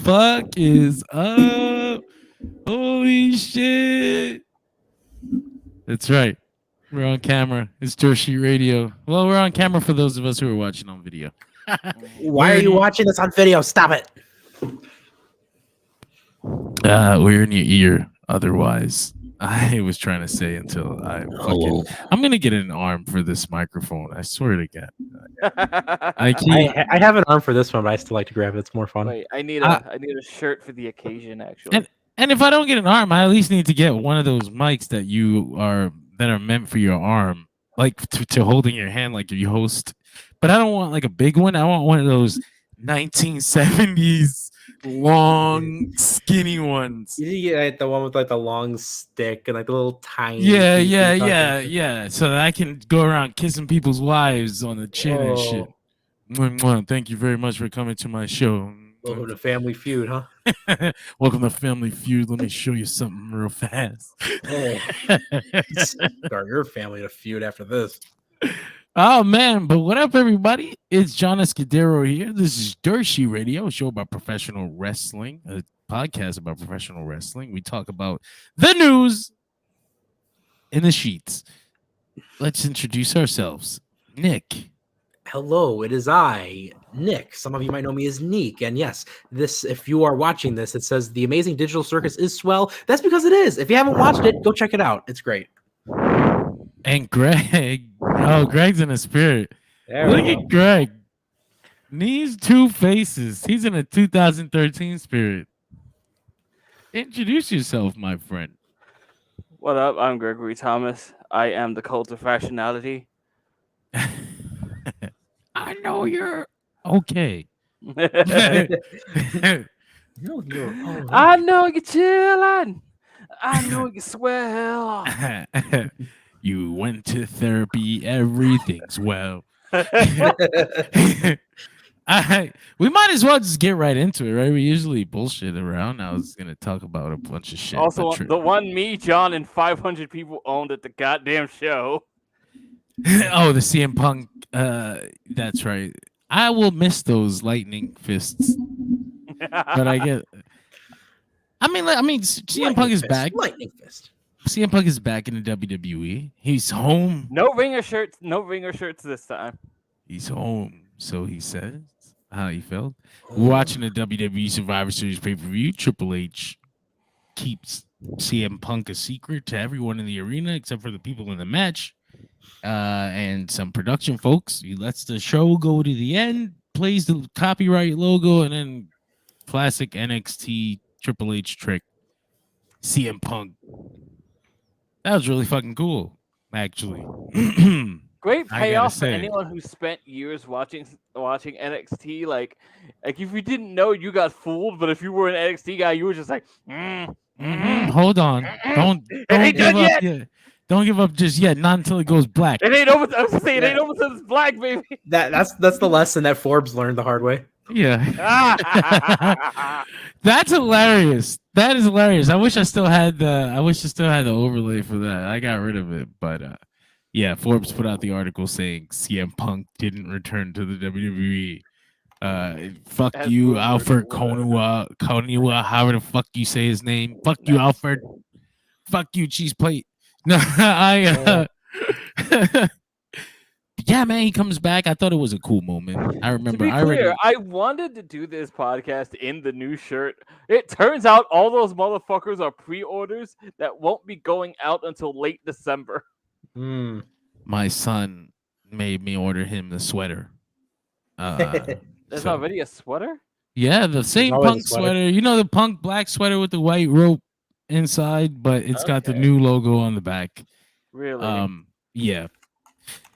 fuck is up? Holy shit. That's right. We're on camera. It's Dirt Sheet Radio. Well, we're on camera for those of us who are watching on video. Why are you watching this on video? Stop it. We're in your ear. Otherwise, I was trying to say until I'm gonna get an arm for this microphone. I swear to God. I have an arm for this one, but I still like to grab it. It's more fun. Wait, I need a shirt for the occasion, actually. And if I don't get an arm, I at least need to get one of those mics that are meant for your arm, like to hold in your hand, like you host. But I don't want like a big one. I want one of those 1970s long, skinny ones. You get like the one with like the long stick and like the little tiny. Yeah. So that I can go around kissing people's wives on the chin and shit. Thank you very much for coming to my show. Welcome to Family Feud, huh? Welcome to Family Feud. Let me show you something real fast. Start your family to feud after this. Oh, man. But what up, everybody? It's John Escudero here. This is Dirt Sheet Radio, a show about professional wrestling, a podcast about professional wrestling. We talk about the news in the sheets. Let's introduce ourselves. Nick. Hello, it is I, Nick. Some of you might know me as Neek. And yes, if you are watching this, it says the Amazing Digital Circus is swell. That's because it is. If you haven't watched it, go check it out. It's great. And Greg. Oh, Greg's in a spirit. Look at Greg. These two faces. He's in a 2013 spirit. Introduce yourself, my friend. What up? I'm Gregory Thomas. I am the cult of fashionality. I know you're okay. I know you're chilling. I know you're swell. You went to therapy. Everything's well. We might as well just get right into it, right? We usually bullshit around. I was going to talk about a bunch of shit. Also, the one me, John, and 500 people owned at the goddamn show. Oh, the CM Punk. That's right. I will miss those lightning fists. But I get. I mean, CM Punk is back. Lightning fist. CM Punk is back in the WWE. He's home. No ringer shirts. No ringer shirts this time. He's home, so he says. How he felt. We're watching the WWE Survivor Series pay-per-view. Triple H keeps CM Punk a secret to everyone in the arena except for the people in the match. And some production folks. He lets the show go to the end, plays the copyright logo, and then classic NXT Triple H trick. CM Punk. That was really fucking cool, actually. Great payoff for anyone who spent years watching NXT. Like if you didn't know, you got fooled. But if you were an NXT guy, you were just like, Hold on, don't give up yet. Don't give up just yet. Not until it goes black. It ain't over. I was gonna say it ain't over until it's black, baby. That's the lesson that Forbes learned the hard way. Yeah. That's hilarious. That is hilarious. I wish I still had the overlay for that. I got rid of it, but yeah, Forbes put out the article saying CM Punk didn't return to the WWE. Fuck you, Alfred Konua, however the fuck you say his name. Fuck you, Alfred. Fuck you, cheese plate. No, yeah, man, he comes back. I thought it was a cool moment. I remember. To be clear, I wanted to do this podcast in the new shirt. It turns out all those motherfuckers are pre-orders that won't be going out until late December. My son made me order him the sweater. There's already a sweater? Yeah, the same Punk sweater. You know the Punk black sweater with the white rope inside, but it's got the new logo on the back. Really? Yeah.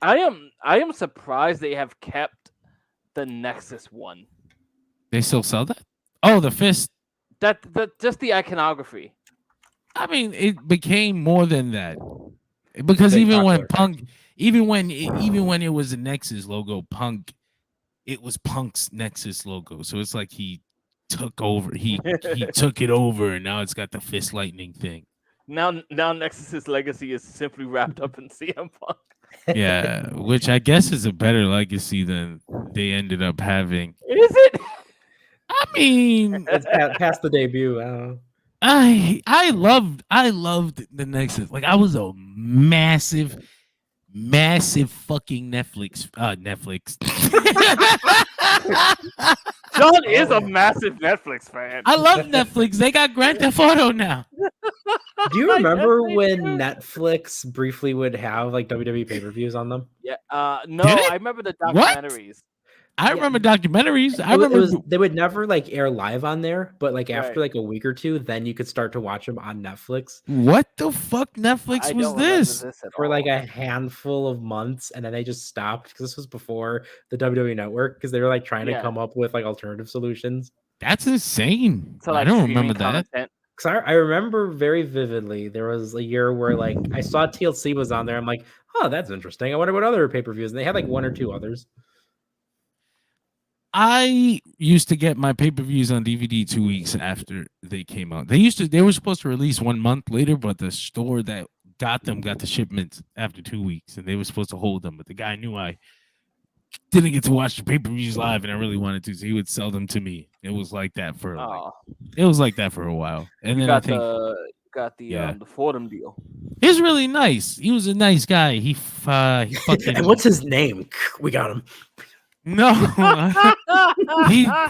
I am surprised they have kept the Nexus one. They still sell that? Oh, the fist. That just the iconography. I mean, it became more than that. Because even when it was a Nexus logo, it was Punk's Nexus logo. So it's like he took over. He took it over, and now it's got the fist lightning thing. Now Nexus's legacy is simply wrapped up in CM Punk. Yeah, which I guess is a better legacy than they ended up having. Is it? I mean, It's past the debut. I don't know. I loved the Nexus. Like I was a massive fucking Netflix. John is a massive Netflix fan. I love Netflix. They got Grand Theft Auto now. Do you remember they when do. Netflix briefly would have like WWE pay-per-views on them? Yeah. No, Did it? I remember the What? documentaries. I Yeah. remember documentaries. I It remember was they would never like air live on there, but like after Right. like a week or two, then you could start to watch them on Netflix what the fuck Netflix I was don't remember this? this at for like all. a handful of months, and then they just stopped because this was before the WWE Network because they were like trying to Yeah. come up with like alternative solutions. That's insane. So I like don't streaming remember that. content. Because I remember very vividly there was a year where like I saw TLC was on there. I'm like, oh, that's interesting. I wonder what other pay-per-views, and they had like one or two others. I used to get my pay-per-views on DVD 2 weeks after they came out. They were supposed to release 1 month later, but the store that got them got the shipments after 2 weeks, and they were supposed to hold them. But the guy knew I didn't get to watch the pay-per-views live, and I really wanted to, so he would sell them to me. It was like that for Oh, a while, and you then I got think the Fordham deal. he was really nice. He was a nice guy. He fucking And what's his name? We got him. no.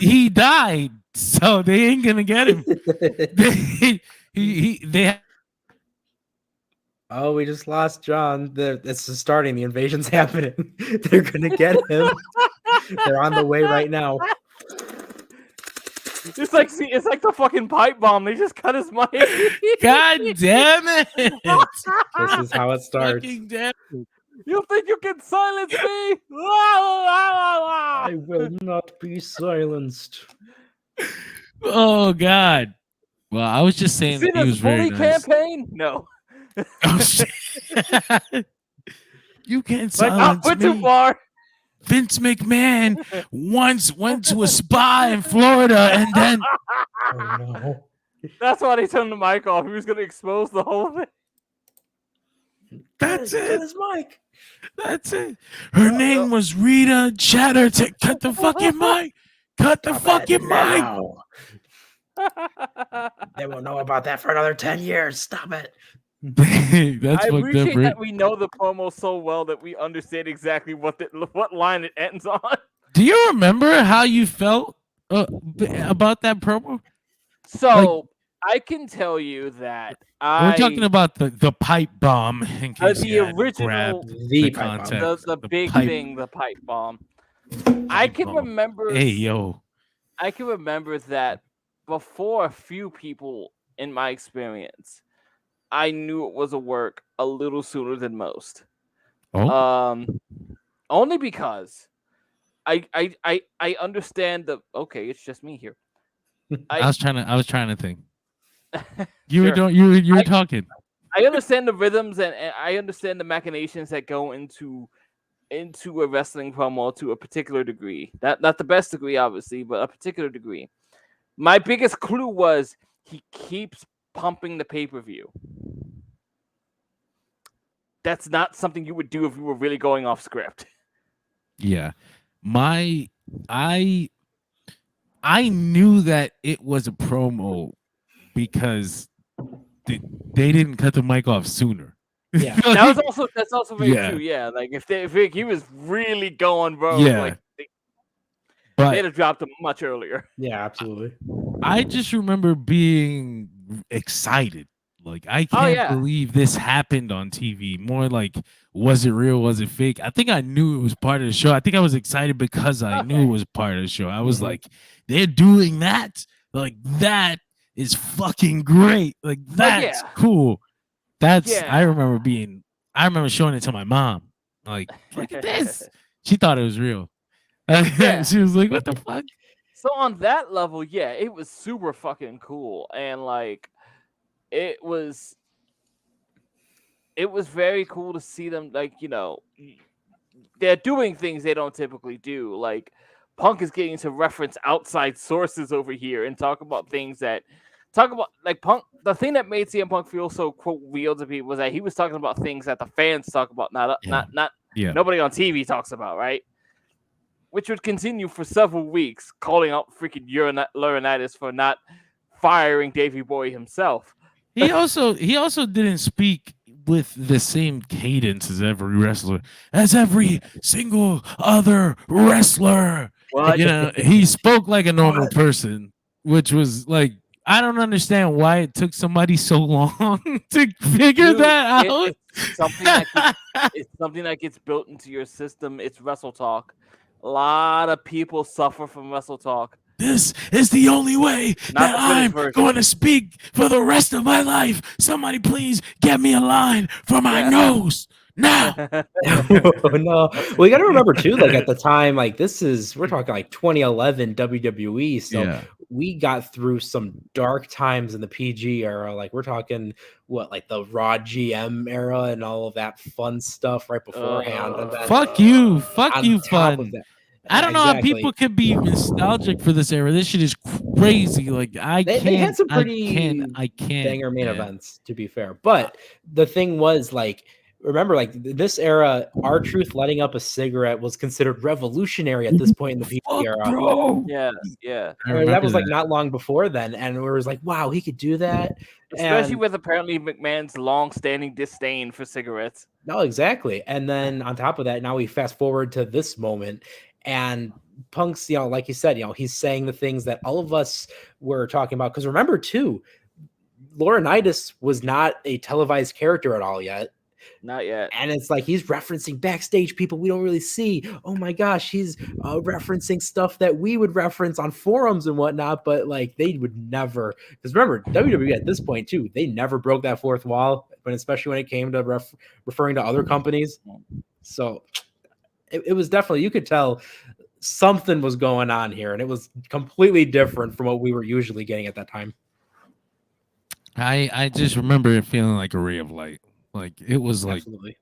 he died, so they ain't gonna get him. They Oh, we just lost John. It's starting. The invasion's happening. They're gonna get him. They're on the way right now. It's like the fucking pipe bomb. They just cut his mic. God damn it! This is how it starts. Fucking damn it. You think you can silence me? I will not be silenced. Oh God. Well, I was just saying See that he this was very bully nice. campaign? No. Oh, shit. You can't Like, silence went too me. far. Vince McMahon once went to a spa in Florida, and then Oh no. That's why they turned the mic off. He was gonna expose the whole thing. that's Get it. his mic. That's it. Her name was Rita Chatterton. Cut the fucking mic. Cut the Stop it fucking mic. now. They won't know about that for another 10 years. Stop it. That's I fucked up, appreciate right? that we know the promo so well that we understand exactly what line it ends on. Do you remember how you felt about that promo? So I can tell you that We're talking about the pipe bomb. In case the you hadn't original- grabbed The the pipe bomb. context. the big pipe thing, the pipe bomb. I can bomb. remember. Hey yo, I can remember that before a few people in my experience, I knew it was a work a little sooner than most. oh, Only because I understand the okay, it's just me here. I was trying to think. Sure. You were talking. I understand the rhythms and I understand the machinations that go into a wrestling promo to a particular degree. Not the best degree, obviously, but a particular degree. My biggest clue was he keeps pumping the pay-per-view. That's not something you would do if you were really going off script. Yeah, I knew that it was a promo because they didn't cut the mic off sooner. Yeah. That's also very Yeah. true. Yeah, like if he was really going rogue, Yeah. like But they'd have dropped him much earlier. Yeah, absolutely. I just remember being excited. Like, I can't yeah. believe this happened on TV. More like, was it real? Was it fake? I think I knew it was part of the show. I think I was excited because I knew it was part of the show. I was Mhm. like, they're doing that? Like, that is fucking great. Like, that's yeah. cool. That's, Yeah. I remember showing it to my mom. Like, look at this. She thought it was real. Yeah. She was like, what the fuck? So on that level, yeah, it was super fucking cool, and like, it was very cool to see them. Like, you know, they're doing things they don't typically do. Like, Punk is getting to reference outside sources over here and talk about like Punk. The thing that made CM Punk feel so quote real to people was that he was talking about things that the fans talk about, not Yeah. nobody on TV talks about, right? which would continue for several weeks, calling out freaking Laurinaitis for not firing Davey Boy himself. He also didn't speak with the same cadence as every single other wrestler. What? You know, he spoke like a normal What? person, which was like, I don't understand why it took somebody so long to figure Dude, that out. it's something that gets built into your system. It's Wrestle Talk. A lot of people suffer from Wrestle Talk. This is the only way Not that the finished I'm version. going to speak for the rest of my life. Somebody please get me a line for my Yeah. nose now. No, well, you got to remember too. Like at the time, like we're talking like 2011 WWE. So Yeah. we got through some dark times in the PG era. Like we're talking like the Raw GM era and all of that fun stuff right beforehand. And then Fuck you, on top fun. of that, I don't know how exactly. people could be nostalgic for this era. This shit is crazy. Like They had some pretty I can't. banger main man. events, to be fair. But the thing was, like, remember, like this era, R-Truth lighting up a cigarette was considered revolutionary at this point in the PG Fuck, era. bro. Yeah. I That remember was like not long before then, and it was like, wow, he could do that. Especially And with apparently McMahon's long-standing disdain for cigarettes. no, exactly. And then on top of that, now we fast forward to this moment, and Punk's, like you said, he's saying the things that all of us were talking about. Because remember, too, Laurinaitis was not a televised character at all yet. Not yet. And it's like he's referencing backstage people we don't really see. Oh my gosh, he's referencing stuff that we would reference on forums and whatnot, but like they would never. Because remember, WWE at this point too, they never broke that fourth wall, but especially when it came to referring to other companies. So it was definitely, you could tell something was going on here, and it was completely different from what we were usually getting at that time. I just remember it feeling like a ray of light. Like it was like, Absolutely.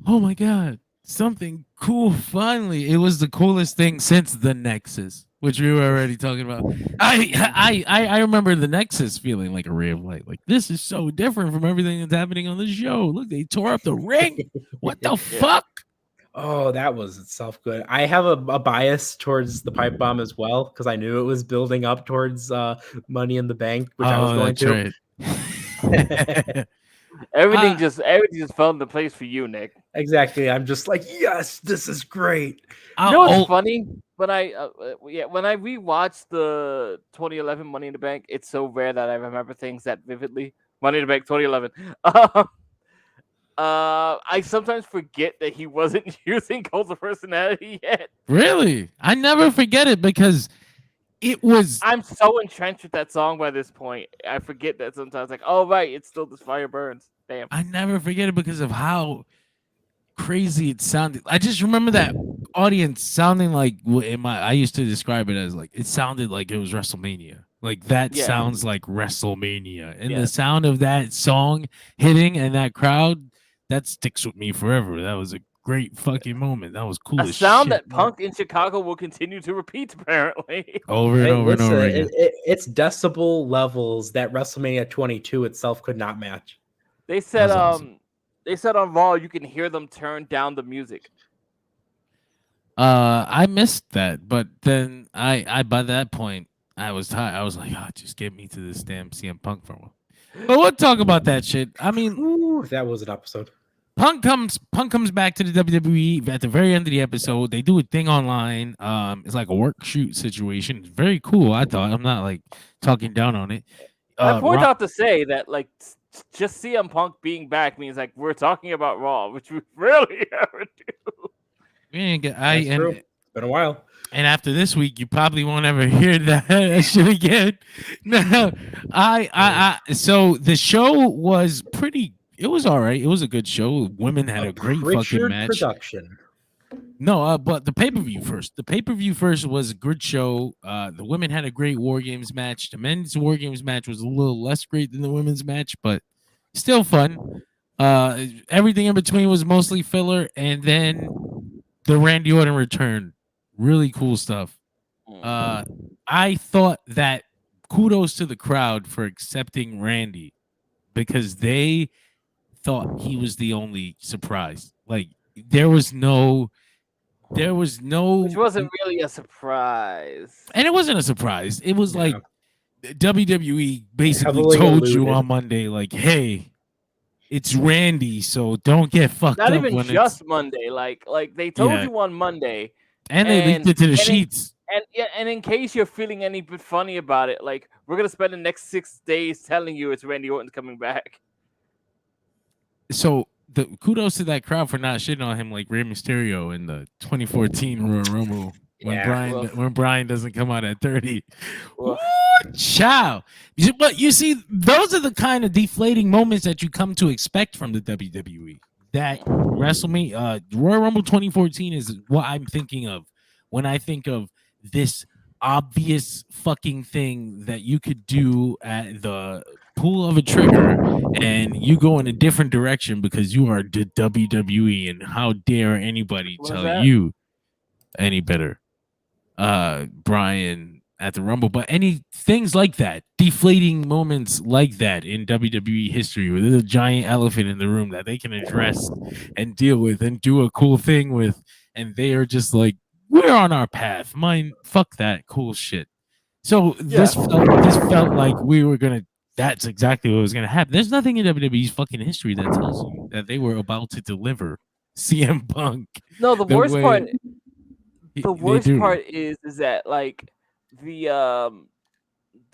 oh my god, something cool finally. It was the coolest thing since the Nexus, which we were already talking about. I remember the Nexus feeling like a ray of light. Like this is so different from everything that's happening on the show. Look, they tore up the ring. What the fuck? Oh, that was itself good. I have a bias towards the pipe bomb as well, because I knew it was building up towards Money in the Bank, which I was going to. Right. Everything just fell into place for you, Nick. Exactly. I'm just like, yes, this is great. You know what's funny? When I rewatched the 2011 Money in the Bank, it's so rare that I remember things that vividly. Money in the Bank 2011. I sometimes forget that he wasn't using Cult of Personality yet. Really? I never forget it because it was. I'm so entrenched with that song by this point. I forget that sometimes. Like, oh right, it's still This Fire Burns. Damn. I never forget it because of how crazy it sounded. I just remember that audience sounding like I used to describe it as like it sounded like it was WrestleMania. Like that sounds like WrestleMania, and the sound of that song hitting and that crowd that sticks with me forever. That was a great fucking moment. That was cool. A sound that Punk in Chicago will continue to repeat apparently over and over and over again. It's decibel levels that WrestleMania 22 itself could not match. They said awesome. They said on Raw you can hear them turn down the music. I missed that, but then I by that point I was tired. I was like, just get me to this damn CM Punk for a while. But we'll talk about that shit. I mean, that was an episode. Punk comes back to the WWE at the very end of the episode. They do a thing online. It's like a work shoot situation. It's very cool. I thought. I'm not like talking down on it. I point out to say that like just CM Punk being back means like we're talking about Raw, which we really never do. It's been a while. And after this week, you probably won't ever hear that shit again. No, so the show was pretty. It was all right. It was a good show. Women had a great fucking match. Production. No, but the pay-per-view first. The pay-per-view first was a good show. The women had a great War Games match. The men's War Games match was a little less great than the women's match, but still fun. Everything in between was mostly filler, and then the Randy Orton return. Really cool stuff. I thought that kudos to the crowd for accepting Randy because they thought he was the only surprise. Like there was no there was no, Which wasn't really a surprise. and it wasn't a surprise. It was Yeah. like WWE basically Heavily told you alluded. on Monday, like, hey, it's Randy, so don't get fucked Not up even when just it's Monday. Like they told yeah. you on Monday, And they leaked and it to the and in, sheets. and in case you're feeling any bit funny about it, like we're gonna spend the next 6 days telling you it's Randy Orton's coming back. So the kudos to that crowd for not shitting on him like Rey Mysterio in the 2014 Royal Rumble when Yeah. Brian doesn't come out at 30. Oof. Ciao. But you see, those are the kind of deflating moments that you come to expect from the WWE. That WrestleMania, Royal Rumble 2014 is what I'm thinking of when I think of this obvious fucking thing that you could do at the pull of a trigger and you go in a different direction because you are the WWE, and how dare anybody What was tell that? you any better, Brian at the Rumble. But any things like that, deflating moments like that in WWE history, where there's a giant elephant in the room that they can address and deal with and do a cool thing with, and they are just like, we're on our path. Fuck that cool shit. So this felt like we were gonna. That's exactly what was gonna happen. There's nothing in WWE's fucking history that tells you that they were about to deliver CM Punk. No, the worst way part. they The worst do. part is that like the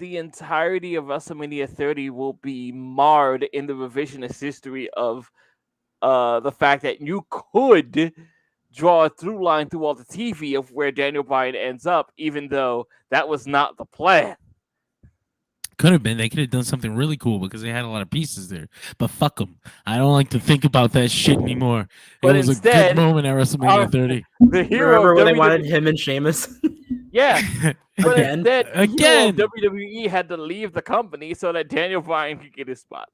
entirety of WrestleMania 30 will be marred in the revisionist history of the fact that you could draw a through line through all the TV of where Daniel Bryan ends up, even though that was not the plan. Could have been. They could have done something really cool because they had a lot of pieces there. But fuck them. I don't like to think about that shit anymore. But it was instead, a good moment at WrestleMania 30. The hero Remember of when they WWE, wanted him and Sheamus? yeah. But Again? instead, the hero of Again. WWE had to leave the company so that Daniel Bryan could get his spot.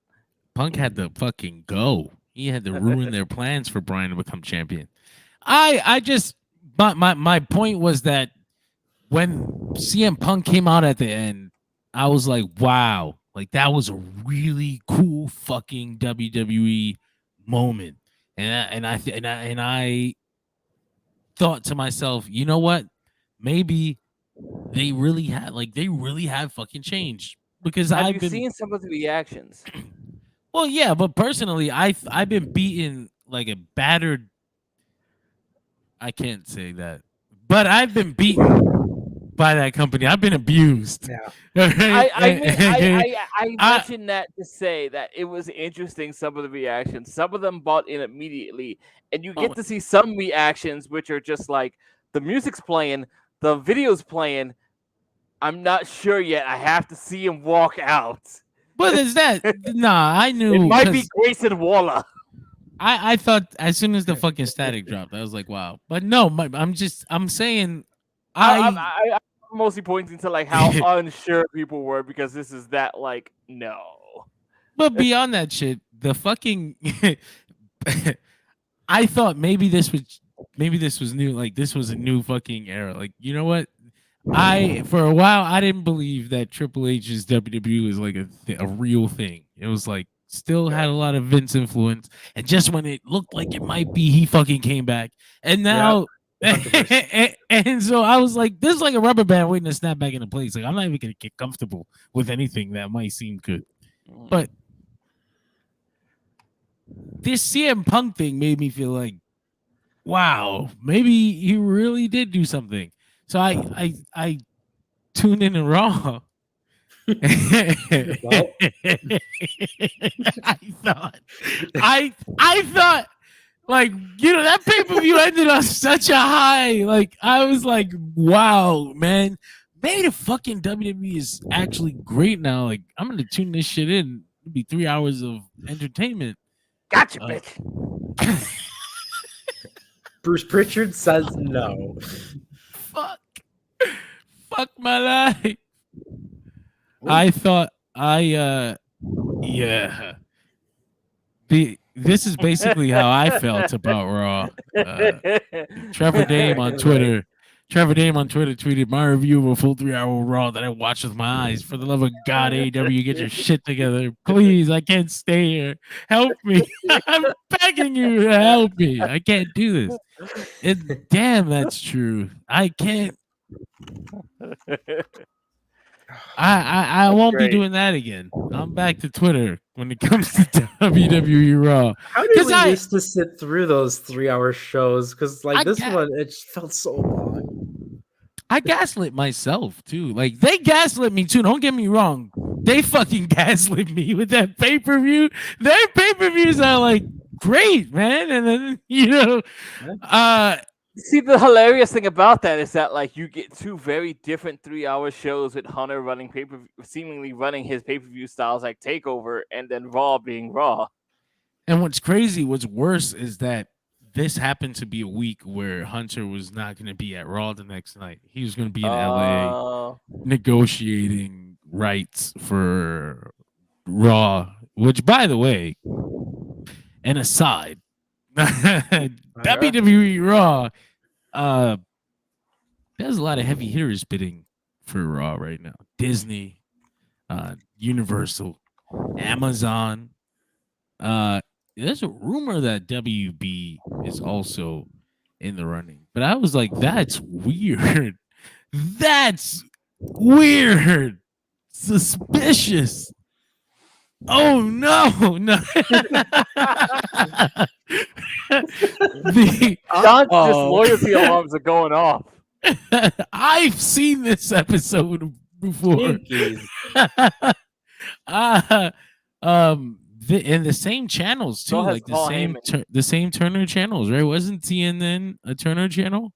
Punk had to fucking go. He had to ruin their plans for Bryan to become champion. I just, my point was that when CM Punk came out at the end, I was like, wow, like that was a really cool fucking WWE moment. And I thought to myself, you know what? Maybe they really had fucking changed, because Have I've you been seen some of the reactions? well, yeah, but personally, I've been beaten like a battered. I can't say that, but I've been beaten by that company. I've been abused. Yeah. I mentioned that to say that it was interesting, some of the reactions. Some of them bought in immediately, and you get to see some reactions which are just like, the music's playing, the video's playing, I'm not sure yet, I have to see him walk out. But is that nah? I knew It might be 'cause Grayson Waller. I thought as soon as the fucking static dropped, I was like, wow. But no, I'm saying I'm mostly pointing to like how unsure people were, because this is that like, no. But beyond that shit, the fucking I thought maybe this was new. Like this was a new fucking era. Like, you know what? For a while I didn't believe that Triple H's WWE was like a real thing. It was like still had a lot of Vince influence, and just when it looked like it might be, he fucking came back. And now and so I was like, this is like a rubber band waiting to snap back into place. Like, I'm not even gonna get comfortable with anything that might seem good. But this CM Punk thing made me feel like, wow, maybe he really did do something. So I tuned in and Raw. I thought like, you know, that pay-per-view ended on such a high. Like, I was like, wow, man. Maybe the fucking WWE is actually great now. Like, I'm gonna tune this shit in. It'll be 3 hours of entertainment. Gotcha, bitch. Bruce Pritchard says no. Fuck my life. I thought yeah. This is basically how I felt about Raw. Trevor Dame on Twitter Trevor Dame on Twitter tweeted my review of a full 3-hour Raw that I watched with my eyes. For the love of God, AEW, get your shit together. Please, I can't stay here. Help me. I'm begging you to help me. I can't do this. And damn, that's true. I can't. I won't great. be doing that again. I'm back to Twitter when it comes to WWE Raw. How did we I- used to sit through those 3-hour shows? Because like I this ga- one, it just felt so long. I gaslit myself too. Like they gaslit me too. Don't get me wrong. They fucking gaslit me with that pay-per-view. Their pay-per-views are like great, man. And then See, the hilarious thing about that is that like you get two very different 3-hour shows with Hunter running seemingly running his pay-per-view styles like Takeover, and then Raw being Raw. and what's crazy, what's worse is that this happened to be a week where Hunter was not going to be at Raw the next night. He was going to be in LA negotiating rights for Raw, which, by the way, an aside, WWE Raw, there's a lot of heavy hitters bidding for Raw right now. Disney, Universal, Amazon. There's a rumor that WB is also in the running, but I was like, that's weird. That's weird. Suspicious. Oh no, no. John's disloyalty alarms are going off. I've seen this episode before. In the same channels too, like the same Turner channels, right? Wasn't TNN a Turner channel?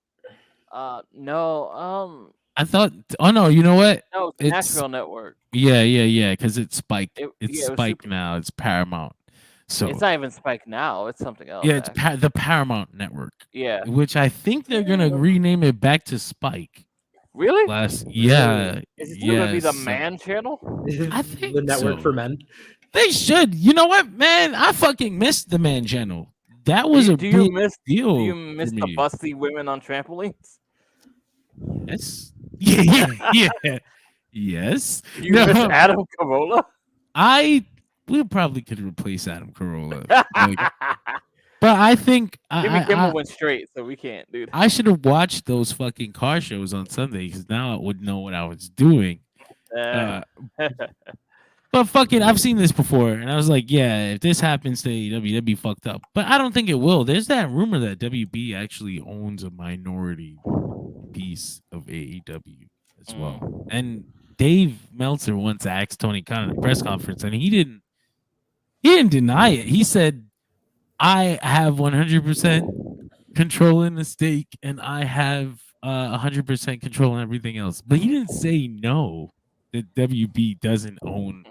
No. I thought. Oh no, you know what? No, it's Nashville Network. Yeah. Because it's spiked. It's it spiked now. It's Paramount. So it's not even Spike now. It's something else. Yeah, it's the Paramount Network. Yeah, which I think they're gonna rename it back to Spike. Really? Yeah. Is it still gonna be the Man channel? I think the network so. for men. They should. You know what, man? I fucking missed the Man channel. That was a big deal. Do you miss the busty women on trampolines? Yes. Yeah. Yes. You miss Adam Carolla? We probably could replace Adam Carolla. But I think Jimmy Kimmel went straight, so we can't, dude. I should have watched those fucking car shows on Sunday because now I would know what I was doing. But fucking, I've seen this before, and I was like, yeah, if this happens to AEW, that'd be fucked up. But I don't think it will. There's that rumor that WB actually owns a minority piece of AEW as well. And Dave Meltzer once asked Tony Khan at a press conference, and he didn't deny it. He said, I have 100% control in the stake, and I have 100% control in everything else. But he didn't say no, that WB doesn't own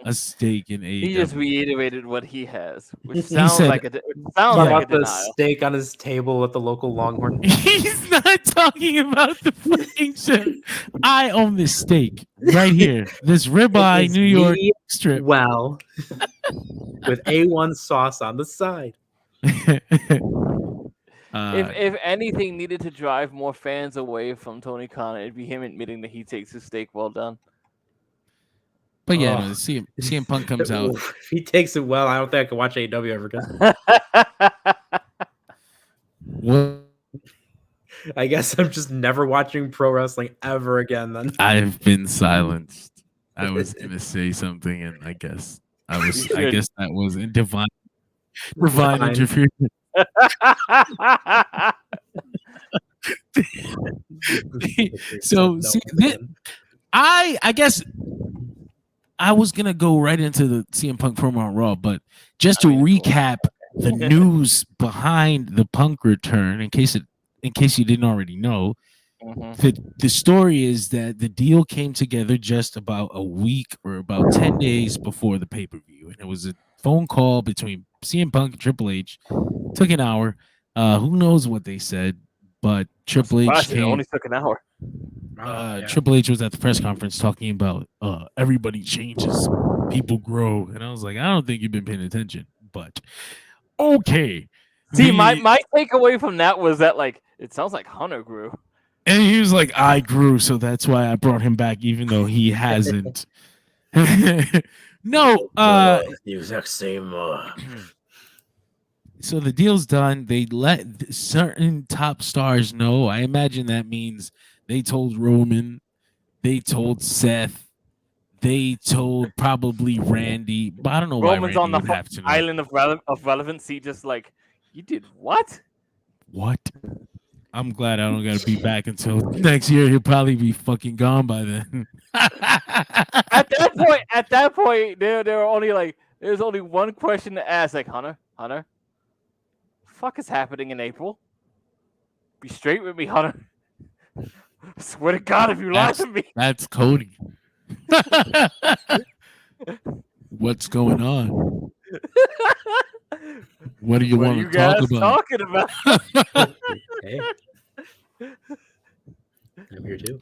a stake in AEW. He just reiterated what he has, which sounds like a the steak on his table at the local Longhorn. He's not talking about the fucking shit. I own this steak right here. This ribeye New York strip. Well, with A1 sauce on the side. If anything needed to drive more fans away from Tony Khan, it'd be him admitting that he takes his steak well done. But yeah, no, CM Punk comes out. If he takes it well, I don't think I can watch AEW ever again. What? I guess I'm just never watching pro wrestling ever again then. I've been silenced. I was gonna say something, and I guess that was in divine interference. So see, I guess I was gonna go right into the CM Punk promo on Raw, but just to recap the news behind the Punk return, in case you didn't already know, the story is that the deal came together just about a week or about 10 days before the pay-per-view, and it was a phone call between CM Punk and Triple H. Took an hour. Who knows what they said, but Triple H only took an hour. Triple H was at the press conference talking about everybody changes, people grow, and I was like, I don't think you've been paying attention, but okay. See, my takeaway from that was that like it sounds like Hunter grew. And he was like, I grew, so that's why I brought him back, even though he hasn't. No, the exact same. So the deal's done. They let certain top stars know. I imagine that means they told Roman, they told Seth, they told probably Randy. But I don't know why Roman's Randy on the would have to know. island of relevancy, just like, you did what? What? I'm glad I don't got to be back until next year. He'll probably be fucking gone by then. At that point, there were only like, there's only one question to ask, like, Hunter, fuck is happening in April? Be straight with me, Hunter. Swear to God, if you lie to me. That's Cody. What's going on? What do you want to talk about? Talking about? Hey. I'm here too.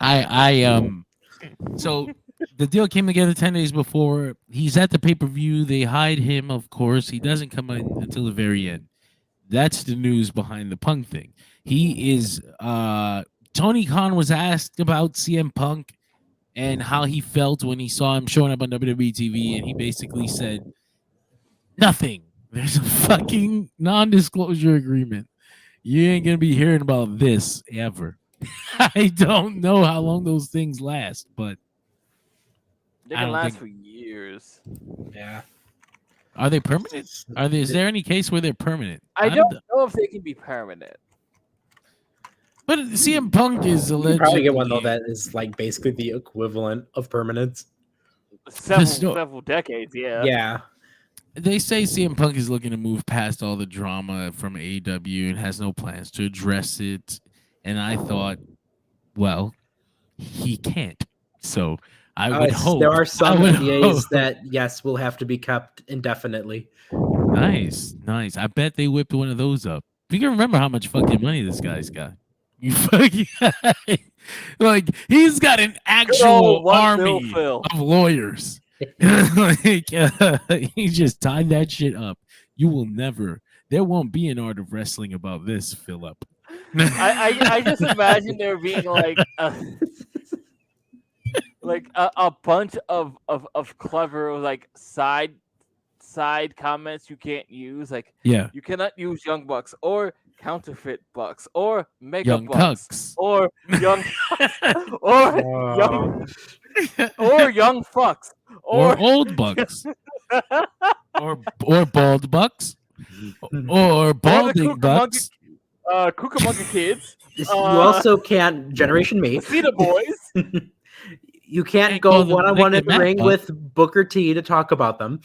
So the deal came together 10 days before. He's at the pay-per-view. They hide him, of course. He doesn't come in until the very end. That's the news behind the Punk thing. He is Tony Khan was asked about CM Punk and how he felt when he saw him showing up on WWE TV, and he basically said nothing. There's a fucking non-disclosure agreement. You ain't gonna be hearing about this ever. I don't know how long those things last, but They can last for years. Yeah. Are they permanent? Is there any case where they're permanent? I don't know if they can be permanent. But CM Punk is allegedly... You probably get one though that is like basically the equivalent of permanence. Several decades, yeah. Yeah. They say CM Punk is looking to move past all the drama from AEW and has no plans to address it. And I thought, well, he can't. So I would hope. There are some NDAs that, yes, will have to be kept indefinitely. Nice. I bet they whipped one of those up. You can remember how much fucking money this guy's got. You fucking like he's got an actual army of lawyers. Like he just tied that shit up. You will never. There won't be an art of wrestling about this, Philip. I just imagine there being like a bunch of clever like side comments you can't use. Like, yeah, you cannot use Young Bucks or counterfeit Bucks or Mega young Bucks cucks. or young or young fucks or old bucks or bald bucks or balding bucks. Cucamonga kids. You also can't Generation Me. Cedar Boys. You can't go one-on-one in the ring with Booker T to talk about them.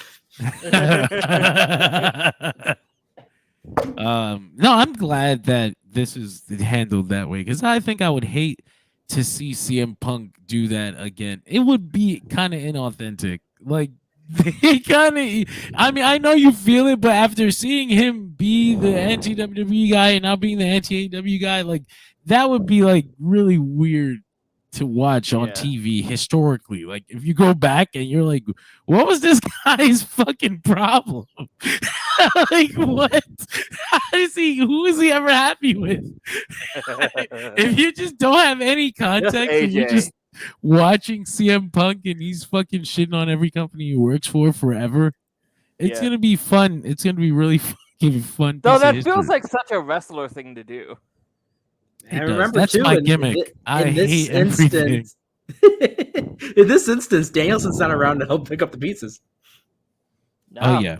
No, I'm glad that this is handled that way because I think I would hate to see CM Punk do that again. It would be kind of inauthentic. Like, I mean, I know you feel it, but after seeing him be the anti-WWE guy and now being the anti-AEW guy, like, that would be like really weird to watch on TV historically. Like, if you go back and you're like, what was this guy's fucking problem? Like, what? Who is he ever happy with? If you just don't have any context and you're just watching CM Punk and he's fucking shitting on every company he works for forever, it's gonna be fun. It's gonna be really fucking fun. No, that feels like such a wrestler thing to do. And remember, that's too, my gimmick. I hate everything. In this instance, Danielson's not around to help pick up the pieces. No. Oh yeah.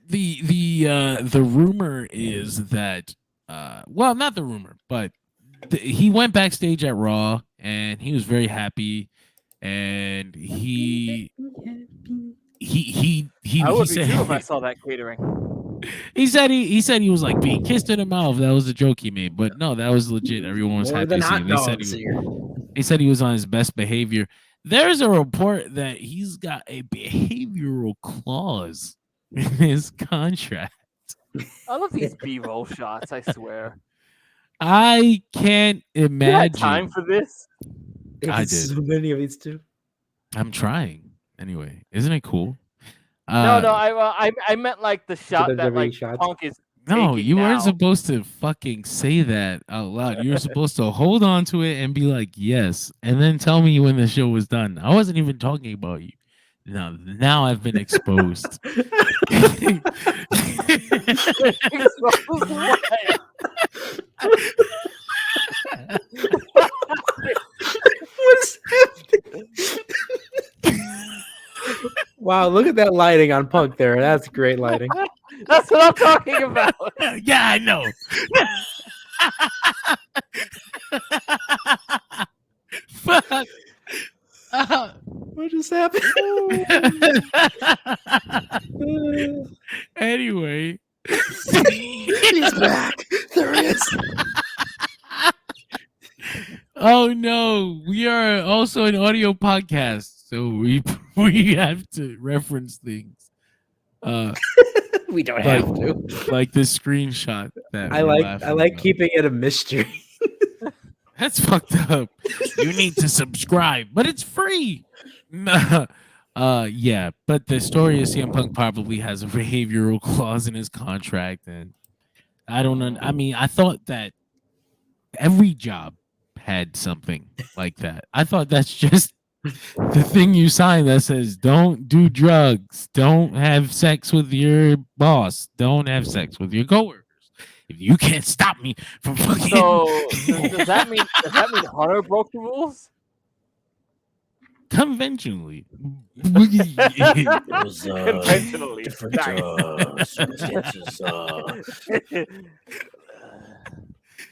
The rumor is that well, not the rumor, but he went backstage at Raw and he was very happy, and he I would be too if I saw that catering. He said he was like being kissed in the mouth. That was a joke he made, but no, that was legit. Everyone was happy to see him. He said he was on his best behavior. There's a report that he's got a behavioral clause in his contract. I love these B-roll shots, I swear. I can't imagine. You had time for this? I did. So many of these too. I'm trying. Anyway, isn't it cool? No, I meant like the shot that like No, taking you weren't now. supposed to fucking say that out loud. You were supposed to hold on to it and be like, yes, and then tell me when the show was done. I wasn't even talking about you. Now I've been exposed. What's happening? Wow, look at that lighting on Punk there. That's great lighting. That's what I'm talking about. Yeah, I know. Fuck. What just happened? Anyway. He's back. There he is. Oh no, we are also an audio podcast, so we have to reference things. We don't Like, have to. like the screenshot that I we're like laughing about. keeping it a mystery. That's fucked up. You need to subscribe, but it's free. Nah. Yeah, but the story is CM Punk probably has a behavioral clause in his contract, and I don't know. I mean, I thought that every job had something like that. I thought that's just the thing you sign that says don't do drugs, don't have sex with your boss, don't have sex with your coworkers. If you can't stop me from fucking So does that mean Hunter broke the rules? conventionally. Conventionally. different circumstances.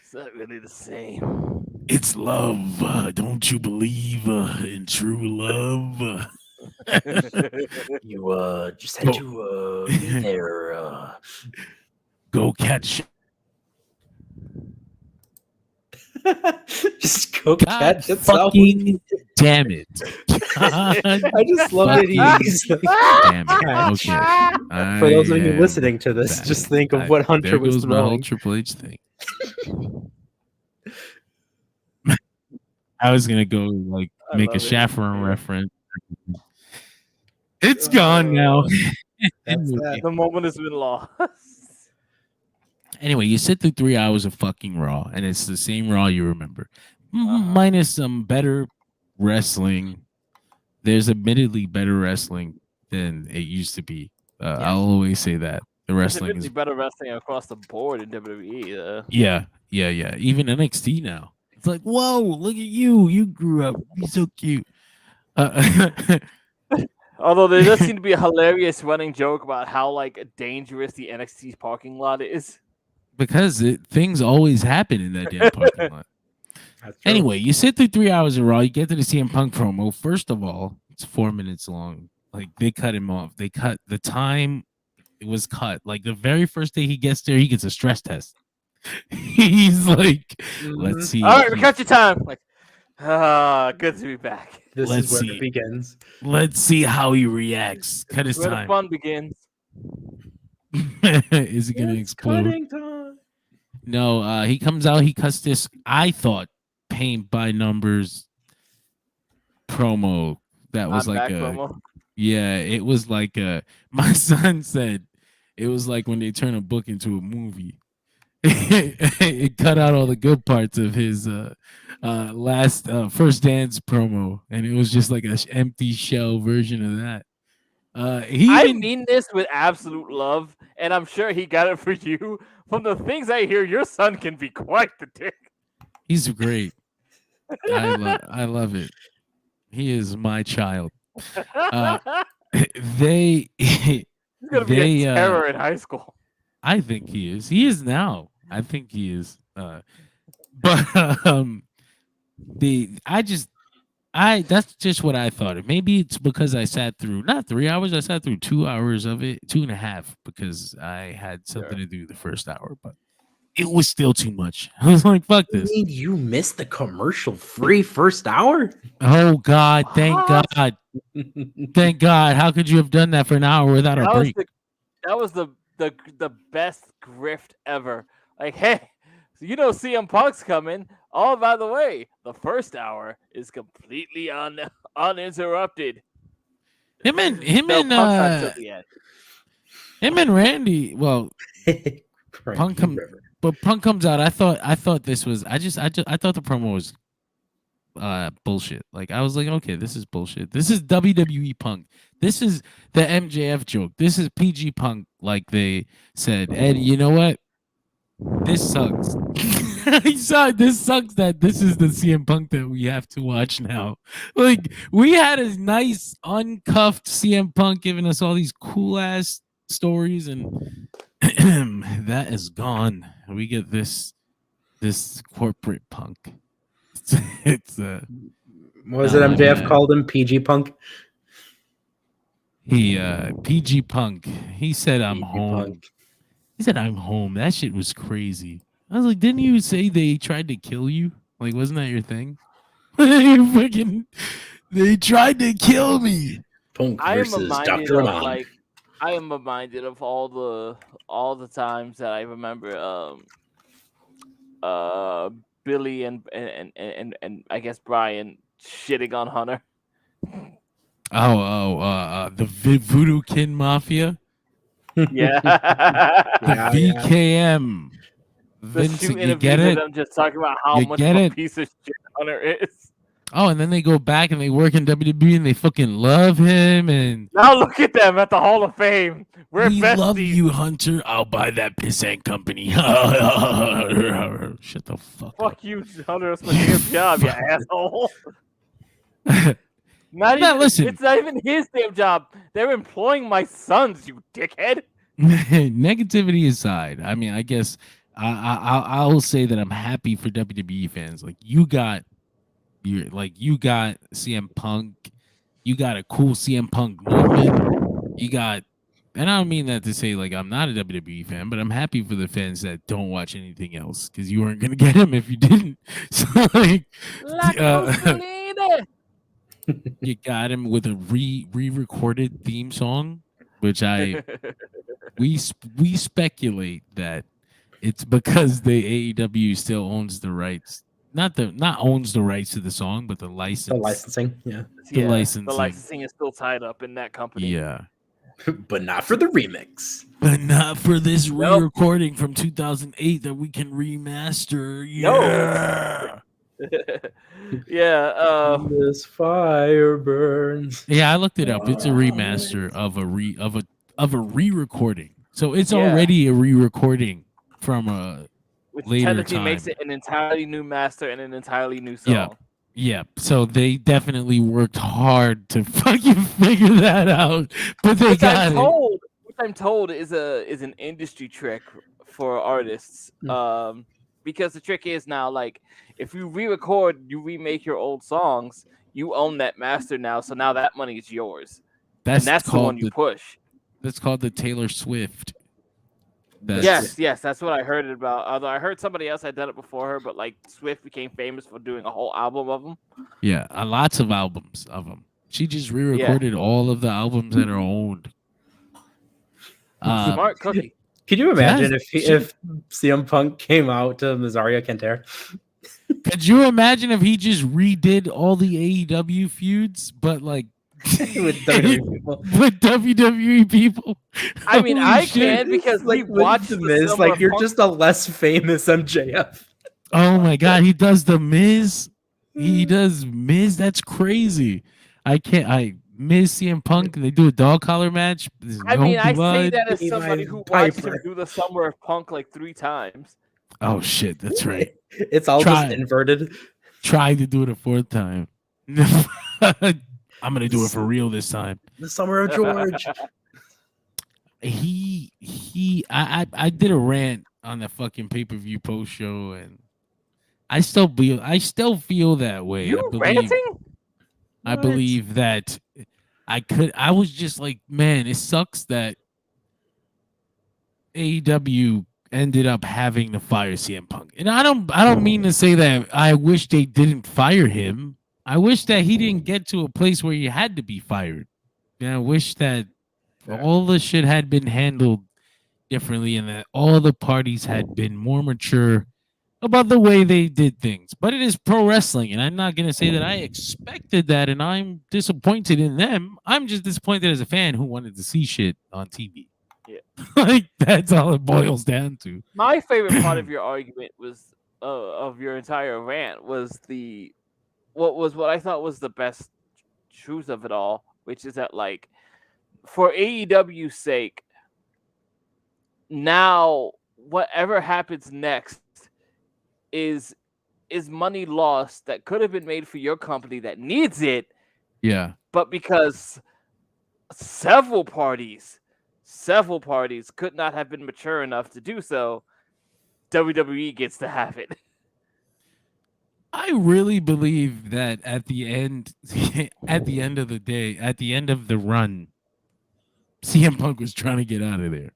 It's not really the same. It's love. Don't you believe in true love? You just had to be there. Go catch. Just go God catch yourself. fucking damn it. God I just love that fucking he's like, damn it. Catch. Okay. For those of I you am listening to this, back. just think of what Hunter there was goes my whole throwing. Triple H thing. I was gonna go like I make a love it. Chaffron reference. It's gone now. That's that. The moment has been lost. Anyway, you sit through 3 hours of fucking Raw, and it's the same Raw you remember, minus some better wrestling. There's admittedly better wrestling than it used to be. I'll always say that the There's wrestling admittedly is. better wrestling across the board in WWE. Yeah. Even NXT now. It's like, whoa, look at you! You grew up. You're so cute. Although there does seem to be a hilarious running joke about how like dangerous the NXT parking lot is. Because things always happen in that damn parking lot. That's true. Anyway, you sit through 3 hours of Raw. You get to the CM Punk promo. First of all, it's 4 minutes long. Like they cut him off. They cut the time. It was cut. Like the very first day he gets there, he gets a stress test. He's like, let's see. All right, we cut your time. Like, good to be back. This Let's is where see. it begins. Let's see how he reacts. Cut his Where the time. fun begins. Is he gonna It's explode? cutting time. No, he comes out, he cuts this, I thought, paint by numbers promo that was I'm like back, a promo. yeah, it was like a my son said it was like when they turn a book into a movie. It cut out all the good parts of his last first dance promo, and it was just like an empty shell version of that. I mean this with absolute love, and I'm sure he got it for you. From the things I hear, your son can be quite the dick. He's great. I love it. He is my child. They He's gonna be a terror in high school. I think he is. He is now. I think he is. But that's just what I thought. Maybe it's because I sat through not 3 hours. I sat through 2 hours of it, 2.5, because I had something to do the first hour. But it was still too much. I was like, "Fuck You this!" mean you missed the commercial-free first hour? Oh God! Thank What? God! Thank God! How could you have done that for an hour without a break? That was the best grift ever. Like, hey, so you know CM Punk's coming. Oh, by the way, the first hour is completely uninterrupted. Him and No, Punk's not till the end. Randy. Well, Punk comes out. I thought this was. I thought the promo was bullshit. Like I was like, okay, this is bullshit. This is WWE Punk. This is the MJF joke. This is PG Punk. Like they said, Ed, you know what? This sucks. This sucks that this is the CM Punk that we have to watch now. Like we had a nice uncuffed CM Punk giving us all these cool ass stories, and that is gone. We get this corporate Punk. It's what was it? MJF called him PG Punk. He PG Punk. He said I'm PG home. Punk. He said I'm home. That shit was crazy. I was like, didn't you say they tried to kill you? Like, wasn't that your thing? They tried to kill me. Punk versus Dr. Aman. Like, I am reminded of all the times that I remember Billy and I guess Bryan shitting on Hunter. The Voodoo Kin Mafia. Yeah. The VKM. Vince, you get it? I'm just talking about how much of a piece of shit Hunter is. Oh, and then they go back and they work in WWE and they fucking love him. And now look at them at the Hall of Fame. We love you, Hunter. I'll buy that pissant company. Shut the fuck up. Fuck you, Hunter. That's my damn job, you asshole. Listen. It's not even his damn job. They're employing my sons, you dickhead. Negativity aside, I mean, I guess I'll say that I'm happy for WWE fans. Like you got CM Punk, you got a cool CM Punk moment. You got, and I don't mean that to say like I'm not a WWE fan, but I'm happy for the fans that don't watch anything else because you weren't gonna get him if you didn't. So like, you got him with a re-recorded theme song, which we speculate that it's because the AEW still owns the rights. Not owns the rights to the song, but the license. The licensing, yeah. The licensing is still tied up in that company. Yeah. But not for the remix. But not for this re-recording from 2008 that we can remaster. Yeah. Yeah. This fire burns. Yeah, I looked it up. It's a remaster of a re-recording. So it's already a re-recording from a which later technically time. Makes it an entirely new master and an entirely new song. Yeah. So they definitely worked hard to fucking figure that out. But they got it. Which I'm told is an industry trick for artists. Because the trick is now, like, if you re-record, you remake your old songs, you own that master now. So now that money is yours. That's the one you push. That's called the Taylor Swift. Yes, that's what I heard about. Although I heard somebody else had done it before her, but like Swift became famous for doing a whole album of them. Yeah, lots of albums of them. She just re-recorded all of the albums that are owned. Smart cookie. Could you imagine if CM Punk came out to Mazaria Canter? Could you imagine if he just redid all the AEW feuds, but like with WWE people? With WWE people? I mean, I can because like we watched the Miz. Like you're just a less famous MJF. Oh my god, he does the Miz. He does Miz. That's crazy. I Miz CM Punk. They do a dog collar match. I say that as somebody who watched him do the Summer of Punk like 3 times. Oh shit, that's right. It's all just inverted. Try to do it a 4th time. I'm gonna do it for real this time. The Summer of George. I did a rant on the fucking pay-per-view post show, and I still feel that way. You ranting? I believe that I was just like, man, it sucks that AEW ended up having to fire CM Punk. And I don't mean to say that I wish they didn't fire him. I wish that he didn't get to a place where he had to be fired. And I wish that all the shit had been handled differently and that all the parties had been more mature about the way they did things. But it is pro wrestling, and I'm not going to say that I expected that and I'm disappointed in them. I'm just disappointed as a fan who wanted to see shit on TV. Yeah. Like That's all it boils down to. My favorite part of your argument was of your entire rant was what I thought was the best truth of it all, which is that like for AEW's sake, now whatever happens next is money lost that could have been made for your company that needs it, Yeah. but because several parties could not have been mature enough to do so, WWE gets to have it. I really believe that at the end of the day, at the end of the run, CM Punk was trying to get out of there.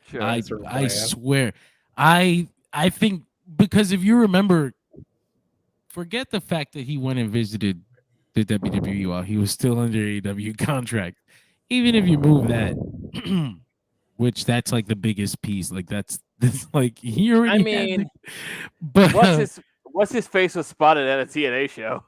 Sure. I swear. I think because if you remember, forget the fact that he went and visited the WWE while he was still under AEW contract. Even if you move that, which that's like the biggest piece. Like that's like he already. I mean, but what's his face was spotted at a TNA show.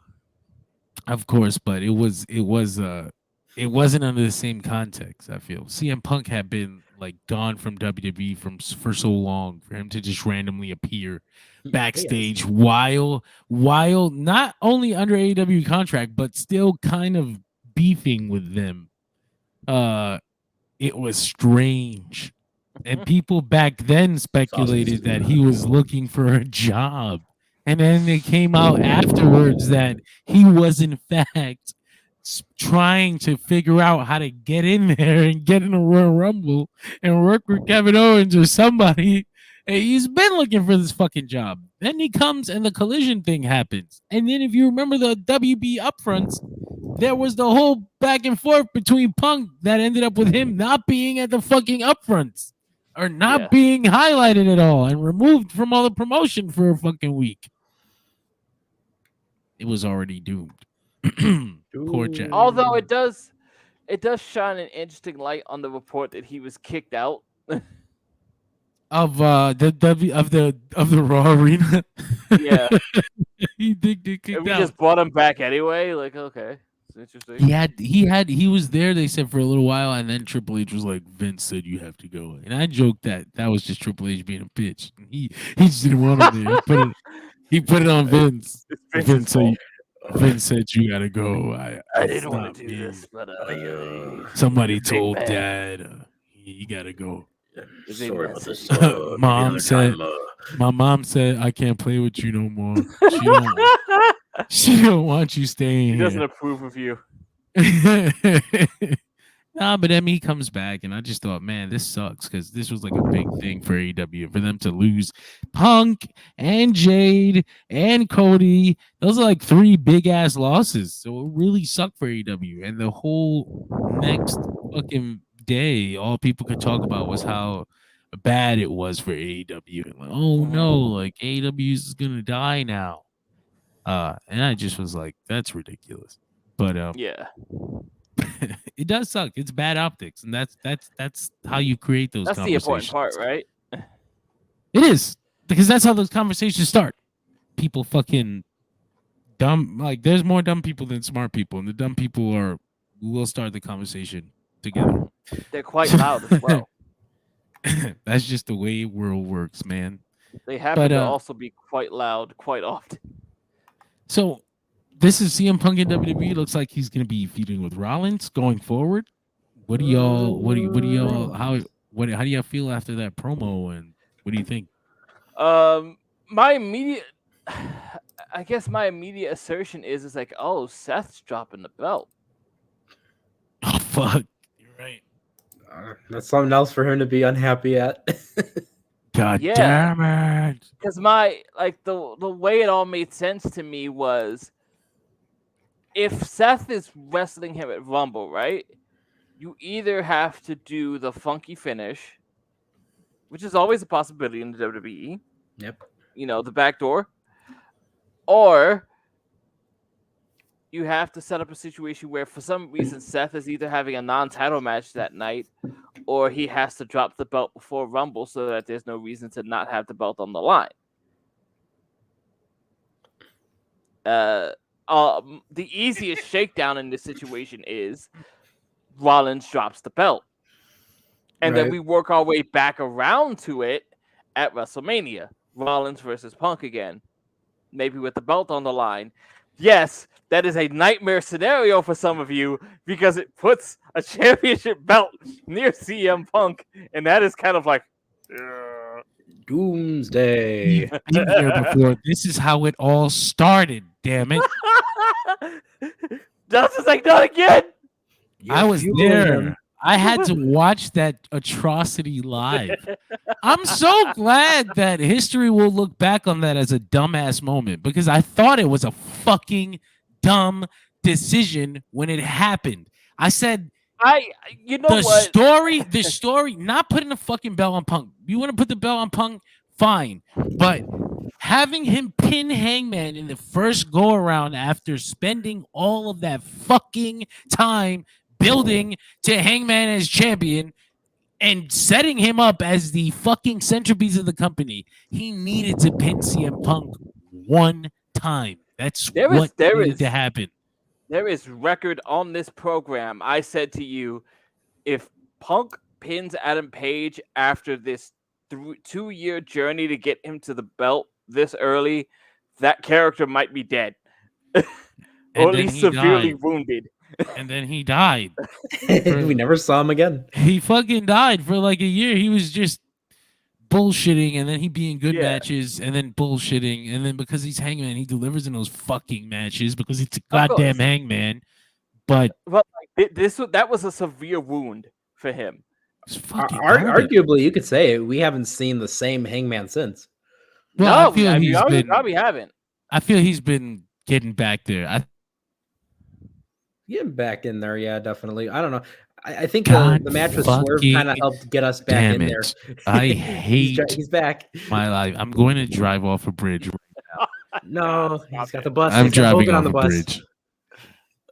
Of course, but it wasn't under the same context. I feel CM Punk had been like gone from WWE for so long for him to just randomly appear backstage while not only under AEW contract but still kind of beefing with them. It was strange, and people back then speculated that he was looking for a job. And then it came out afterwards that he was, in fact, trying to figure out how to get in there and get in a Royal Rumble and work with Kevin Owens or somebody. And he's been looking for this fucking job. Then he comes and the collision thing happens. And then if you remember the WB upfronts, there was the whole back and forth between Punk that ended up with him not being at the fucking upfronts or not being highlighted at all and removed from all the promotion for a fucking week. It was already doomed. Poor Jack. Although it does shine an interesting light on the report that he was kicked out of the Raw arena. Yeah. He did get kicked we out. just brought him back anyway. Like, okay, it's interesting. He was there, they said, for a little while, and then Triple H was like, Vince said you have to go. And I joked that was just Triple H being a bitch. He just didn't want him there. He put it on Vince. Vince said you gotta go. I didn't want to do this, but somebody told Dad you gotta go. Sorry about this. My mom said I can't play with you no more. She don't want you staying He here. doesn't approve of you. Nah, but then he comes back, and I just thought, man, this sucks because this was like a big thing for AEW for them to lose Punk and Jade and Cody. Those are like 3 big ass losses, so it really sucked for AEW. And the whole next fucking day, all people could talk about was how bad it was for AEW. Like, oh no, like AEW is gonna die now. And I just was like, that's ridiculous. But yeah. It does suck. It's bad optics, and that's how you create those. That's the important part, right? It is, because that's how those conversations start. People fucking dumb. Like, there's more dumb people than smart people, and the dumb people will start the conversation together. They're quite loud as well. That's just the way world works, man. They happen to also be quite loud quite often. So this is CM Punk in WWE. Looks like he's going to be feuding with Rollins going forward. What do y'all? How do y'all feel after that promo? And what do you think? My immediate assertion is like, oh, Seth's dropping the belt. Oh fuck, you're right. That's something else for him to be unhappy at. God damn it! Because the way it all made sense to me was, if Seth is wrestling him at Rumble, right? You either have to do the funky finish, which is always a possibility in the WWE. Yep. You know, the back door. Or you have to set up a situation where, for some reason, Seth is either having a non-title match that night, or he has to drop the belt before Rumble so that there's no reason to not have the belt on the line. The easiest shakedown in this situation is Rollins drops the belt. and then Right. we work our way back around to it at WrestleMania. Rollins versus Punk again, maybe with the belt on the line. Yes, that is a nightmare scenario for some of you because it puts a championship belt near CM Punk, and that is kind of like. Doomsday. You've been here before. This is how it all started. Damn it! Justin's like, not again. You're I was fueling there. him. I had to watch that atrocity live. I'm so glad that history will look back on that as a dumbass moment because I thought it was a fucking dumb decision when it happened. I said You know the what? story, not putting the fucking belt on Punk. You want to put the belt on Punk, fine. But having him pin Hangman in the first go around after spending all of that fucking time building to Hangman as champion and setting him up as the fucking centerpiece of the company, he needed to pin CM Punk one time. That's what needed to happen. There is record on this program. I said to you, if Punk pins Adam Page after this 2-year journey to get him to the belt this early, that character might be dead. Or at least severely wounded. And then he died. We never saw him again. He fucking died for like a year. He was just bullshitting, and then he'd be in good matches, and then bullshitting, and then because he's Hangman, he delivers in those fucking matches because it's a goddamn Hangman. But that was a severe wound for him. Arguably, you could say we haven't seen the same Hangman since. Well, no, we probably haven't. I feel he's been getting back there. Getting back in there, yeah, definitely. I don't know. I think the match with Swerve kind of helped get us back in there. I hate he's back. My life. I'm going to drive off a bridge right now. No, he's got the bus. I'm driving off a bridge.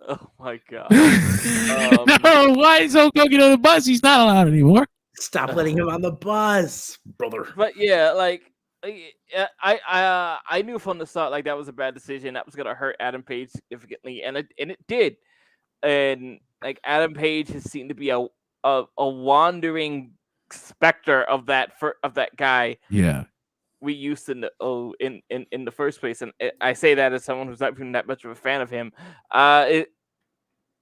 Oh my god. No, why is Hulk Hogan on the bus? He's not allowed anymore. Stop letting him on the bus, brother. But yeah, like I knew from the start like that was a bad decision. That was gonna hurt Adam Page significantly, and it did. And like Adam Page has seemed to be a wandering specter of that guy. Yeah. We used to know in the first place, and I say that as someone who's not even that much of a fan of him.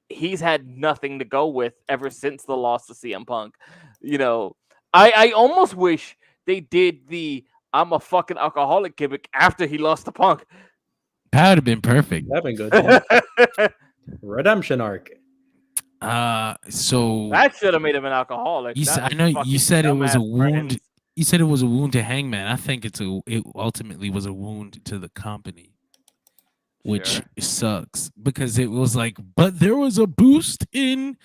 He's had nothing to go with ever since the loss to CM Punk. You know, I almost wish they did the "I'm a fucking alcoholic" gimmick after he lost to Punk. That would have been perfect. That'd been good. Yeah. Redemption arc. So that should have made him an alcoholic. I know you said it was a wound. You said it was a wound to Hangman. I think it ultimately was a wound to the company, which sucks because it was like, but there was a boost in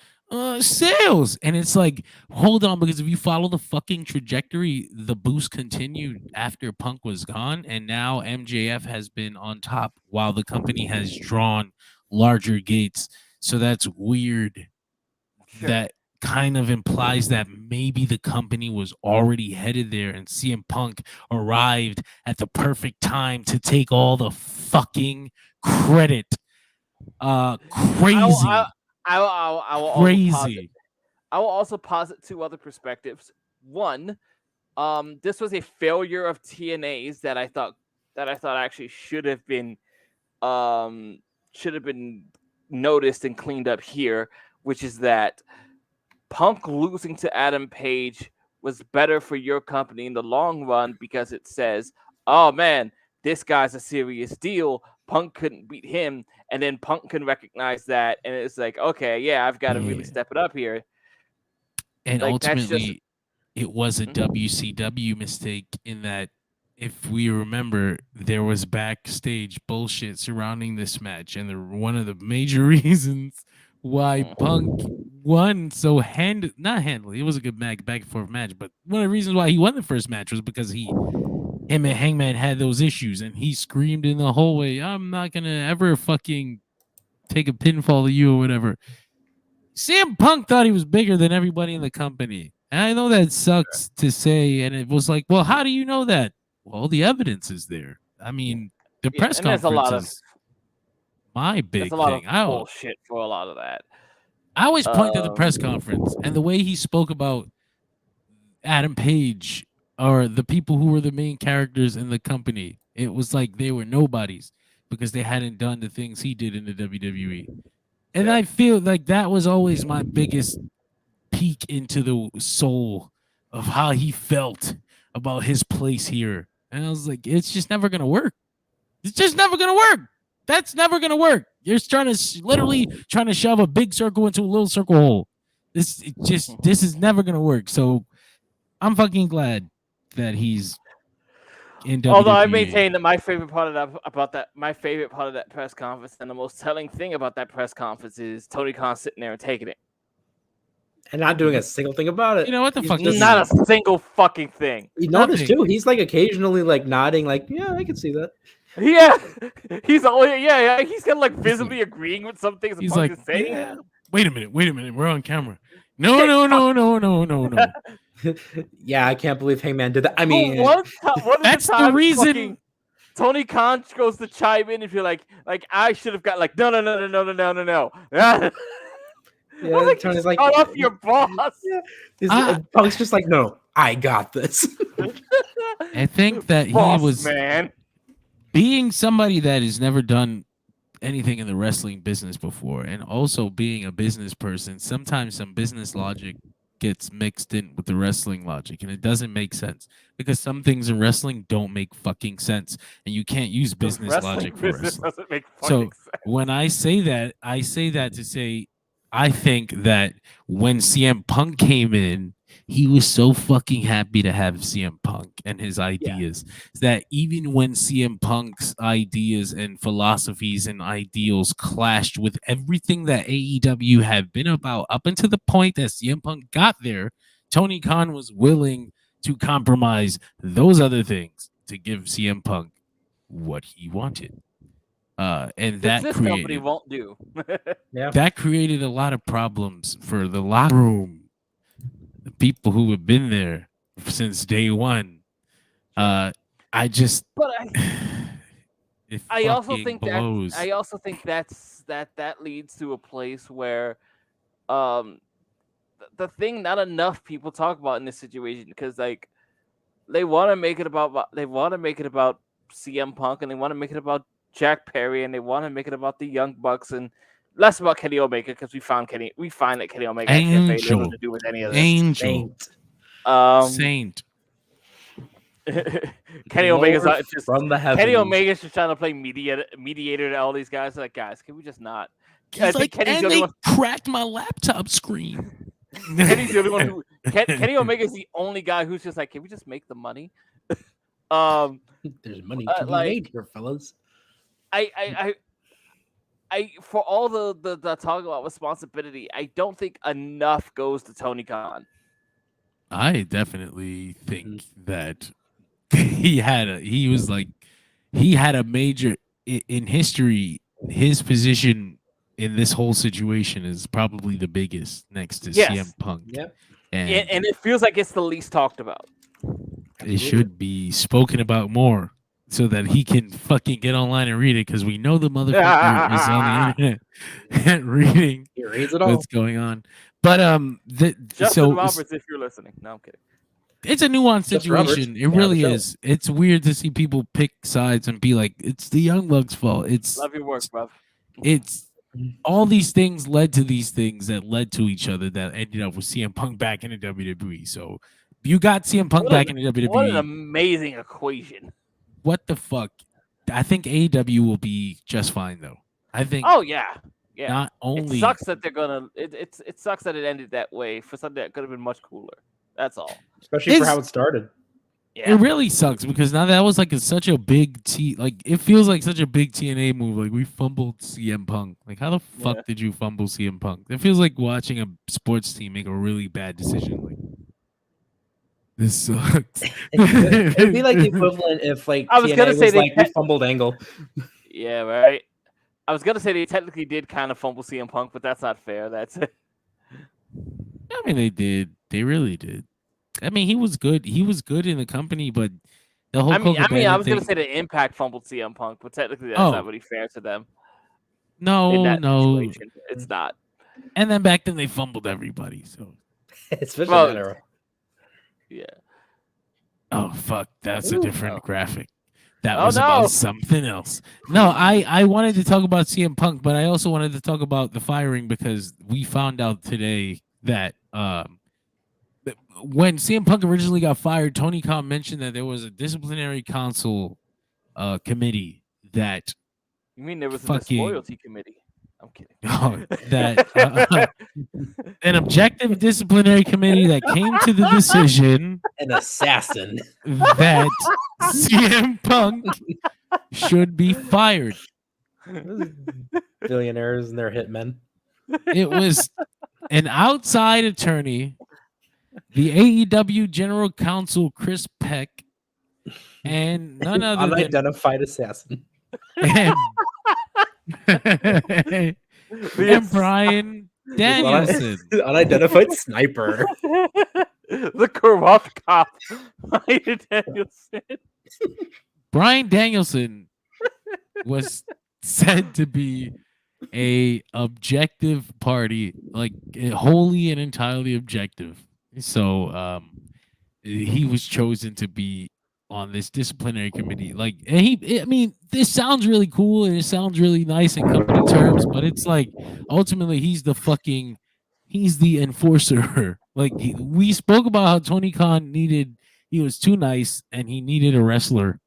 sales, and it's like, hold on, because if you follow the fucking trajectory, the boost continued after Punk was gone, and now MJF has been on top while the company has drawn larger gates. So that's weird. That kind of implies that maybe the company was already headed there and CM Punk arrived at the perfect time to take all the fucking credit. Crazy. I will also posit two other perspectives. One, this was a failure of TNA's that I thought actually should have been noticed and cleaned up here, which is that Punk losing to Adam Page was better for your company in the long run because it says, oh man, this guy's a serious deal. Punk couldn't beat him. And then Punk can recognize that. And it's like, okay, yeah, I've got to really step it up here. And like, ultimately, it was a WCW mistake in that, if we remember, there was backstage bullshit surrounding this match. And one of the major reasons why Punk won so not handily, it was a good back and forth match, but one of the reasons why he won the first match was because him and Hangman had those issues, and he screamed in the hallway, I'm not gonna ever fucking take a pinfall to you or whatever. CM Punk thought he was bigger than everybody in the company, and I know that sucks to say, and it was like, well, how do you know that? Well, the evidence is there. I mean, the press conference is my big thing. Of bullshit for a lot of that. I always point to the press conference and the way he spoke about Adam Page or the people who were the main characters in the company. It was like they were nobodies because they hadn't done the things he did in the WWE. And Yeah. I feel like that was always my biggest peek into the soul of how he felt about his place here. And I was like, it's just never gonna work. It's just never gonna work. That's never gonna work. You're just trying to literally trying to shove a big circle into a little circle hole. This is never gonna work. So I'm fucking glad that he's in Although I WWE. maintain that my favorite part of that press conference and the most telling thing about that press conference is Tony Khan sitting there and taking it. And not doing a single thing about it. You know what the He's fuck? just- Not a single fucking thing. You notice nothing. too, he's like occasionally like nodding, like, yeah, I can see that. Yeah, he's always he's kind of like visibly agreeing with some things. He's Punk like, is saying. yeah. Wait a minute, we're on camera. No. Yeah, I can't believe Hangman did that. I mean, That's the reason. Tony Khan goes to chime in and feel like I should have got like no. yeah, like, Tony's like, cut off your boss. Punk's just like, no, I got this. I think that he Boss, was man. being somebody that has never done anything in the wrestling business before, and also being a business person. Sometimes some business logic gets mixed in with the wrestling logic, and it doesn't make sense because some things in wrestling don't make fucking sense, and you can't use business logic for business wrestling. doesn't make So fucking sense. when I say that to say I think that when CM Punk came in, he was so fucking happy to have CM Punk and his ideas that even when CM Punk's ideas and philosophies and ideals clashed with everything that AEW had been about up until the point that CM Punk got there, Tony Khan was willing to compromise those other things to give CM Punk what he wanted. And that this company created won't do. Yeah, that created a lot of problems for the locker room, the people who have been there since day one. I just, But it I also fucking think blows. that leads to a place where the thing not enough people talk about in this situation, because like they want to make it about CM Punk, and they want to make it about Jack Perry, and they want to make it about the Young Bucks, and less about Kenny Omega, because we find that Kenny Omega has very little to do with any of this. Angel, Saint. Saint. Kenny Omega's Lord just from the heavens. Kenny Omega's just trying to play mediator to all these guys. Like, guys, can we just not? He's like, and they cracked my laptop screen. Kenny's the only one who Kenny Omega's the only guy who's just like, can we just make the money? There's money to be made here, fellas. I for all the talk about responsibility, I don't think enough goes to Tony Khan. I definitely think that he had a major in history. His position in this whole situation is probably the biggest next to CM Punk. Yep. And it feels like it's the least talked about. It should be spoken about more so that he can fucking get online and read it, because we know the motherfucker is on the internet reading He reads it all. what's going on. But Justin Roberts, if you're listening. No, I'm kidding. It's a nuanced situation. It really the is. It's weird to see people pick sides and be like, it's the Young Bucks' fault. Love your work, bro. It's all these things led to these things that led to each other that ended up with CM Punk back in the WWE. So you got CM Punk back in the WWE. What an amazing equation. What the fuck? I think AEW will be just fine though. I think. Oh yeah. Yeah. Not only it sucks that they're gonna. It sucks that it ended that way for something that could have been much cooler. That's all. Especially for how it started. Yeah. It really sucks because now that was like such a big it feels like such a big TNA move. Like we fumbled CM Punk. Like how the fuck did you fumble CM Punk? It feels like watching a sports team make a really bad decision. Like this sucks. It'd be like the equivalent if like I was TNA gonna say was they like we fumbled Angle. Yeah, right. I was gonna say they technically did kind of fumble CM Punk, but that's not fair. That's it. I mean, they did. They really did. I mean, he was good. He was good in the company, but the whole. I was gonna say the Impact fumbled CM Punk, but technically that's not really fair to them. No. It's not. And then back then they fumbled everybody. So especially that era. Yeah. Oh fuck, that's a Ooh. different Oh. graphic. That Oh, was no. about something else. No, I wanted to talk about CM Punk, but I also wanted to talk about the firing because we found out today that when CM Punk originally got fired, Tony Khan mentioned that there was a disciplinary council committee that You mean there was a fucking disloyalty committee? I'm kidding. that an objective disciplinary committee that came to the decision An assassin. that CM Punk should be fired. Billionaires and their hitmen. It was an outside attorney, the AEW General Counsel Chris Peck, and none other than Unidentified assassin. and, and Bryan Danielson. Unidentified sniper. The corrupt cop, Bryan Danielson. Bryan Danielson was said to be a objective party, like wholly and entirely objective. So he was chosen to be on this disciplinary committee. Like, and I mean, this sounds really cool and it sounds really nice in company terms, but it's like ultimately he's the enforcer. Like we spoke about how Tony Khan he was too nice and he needed a wrestler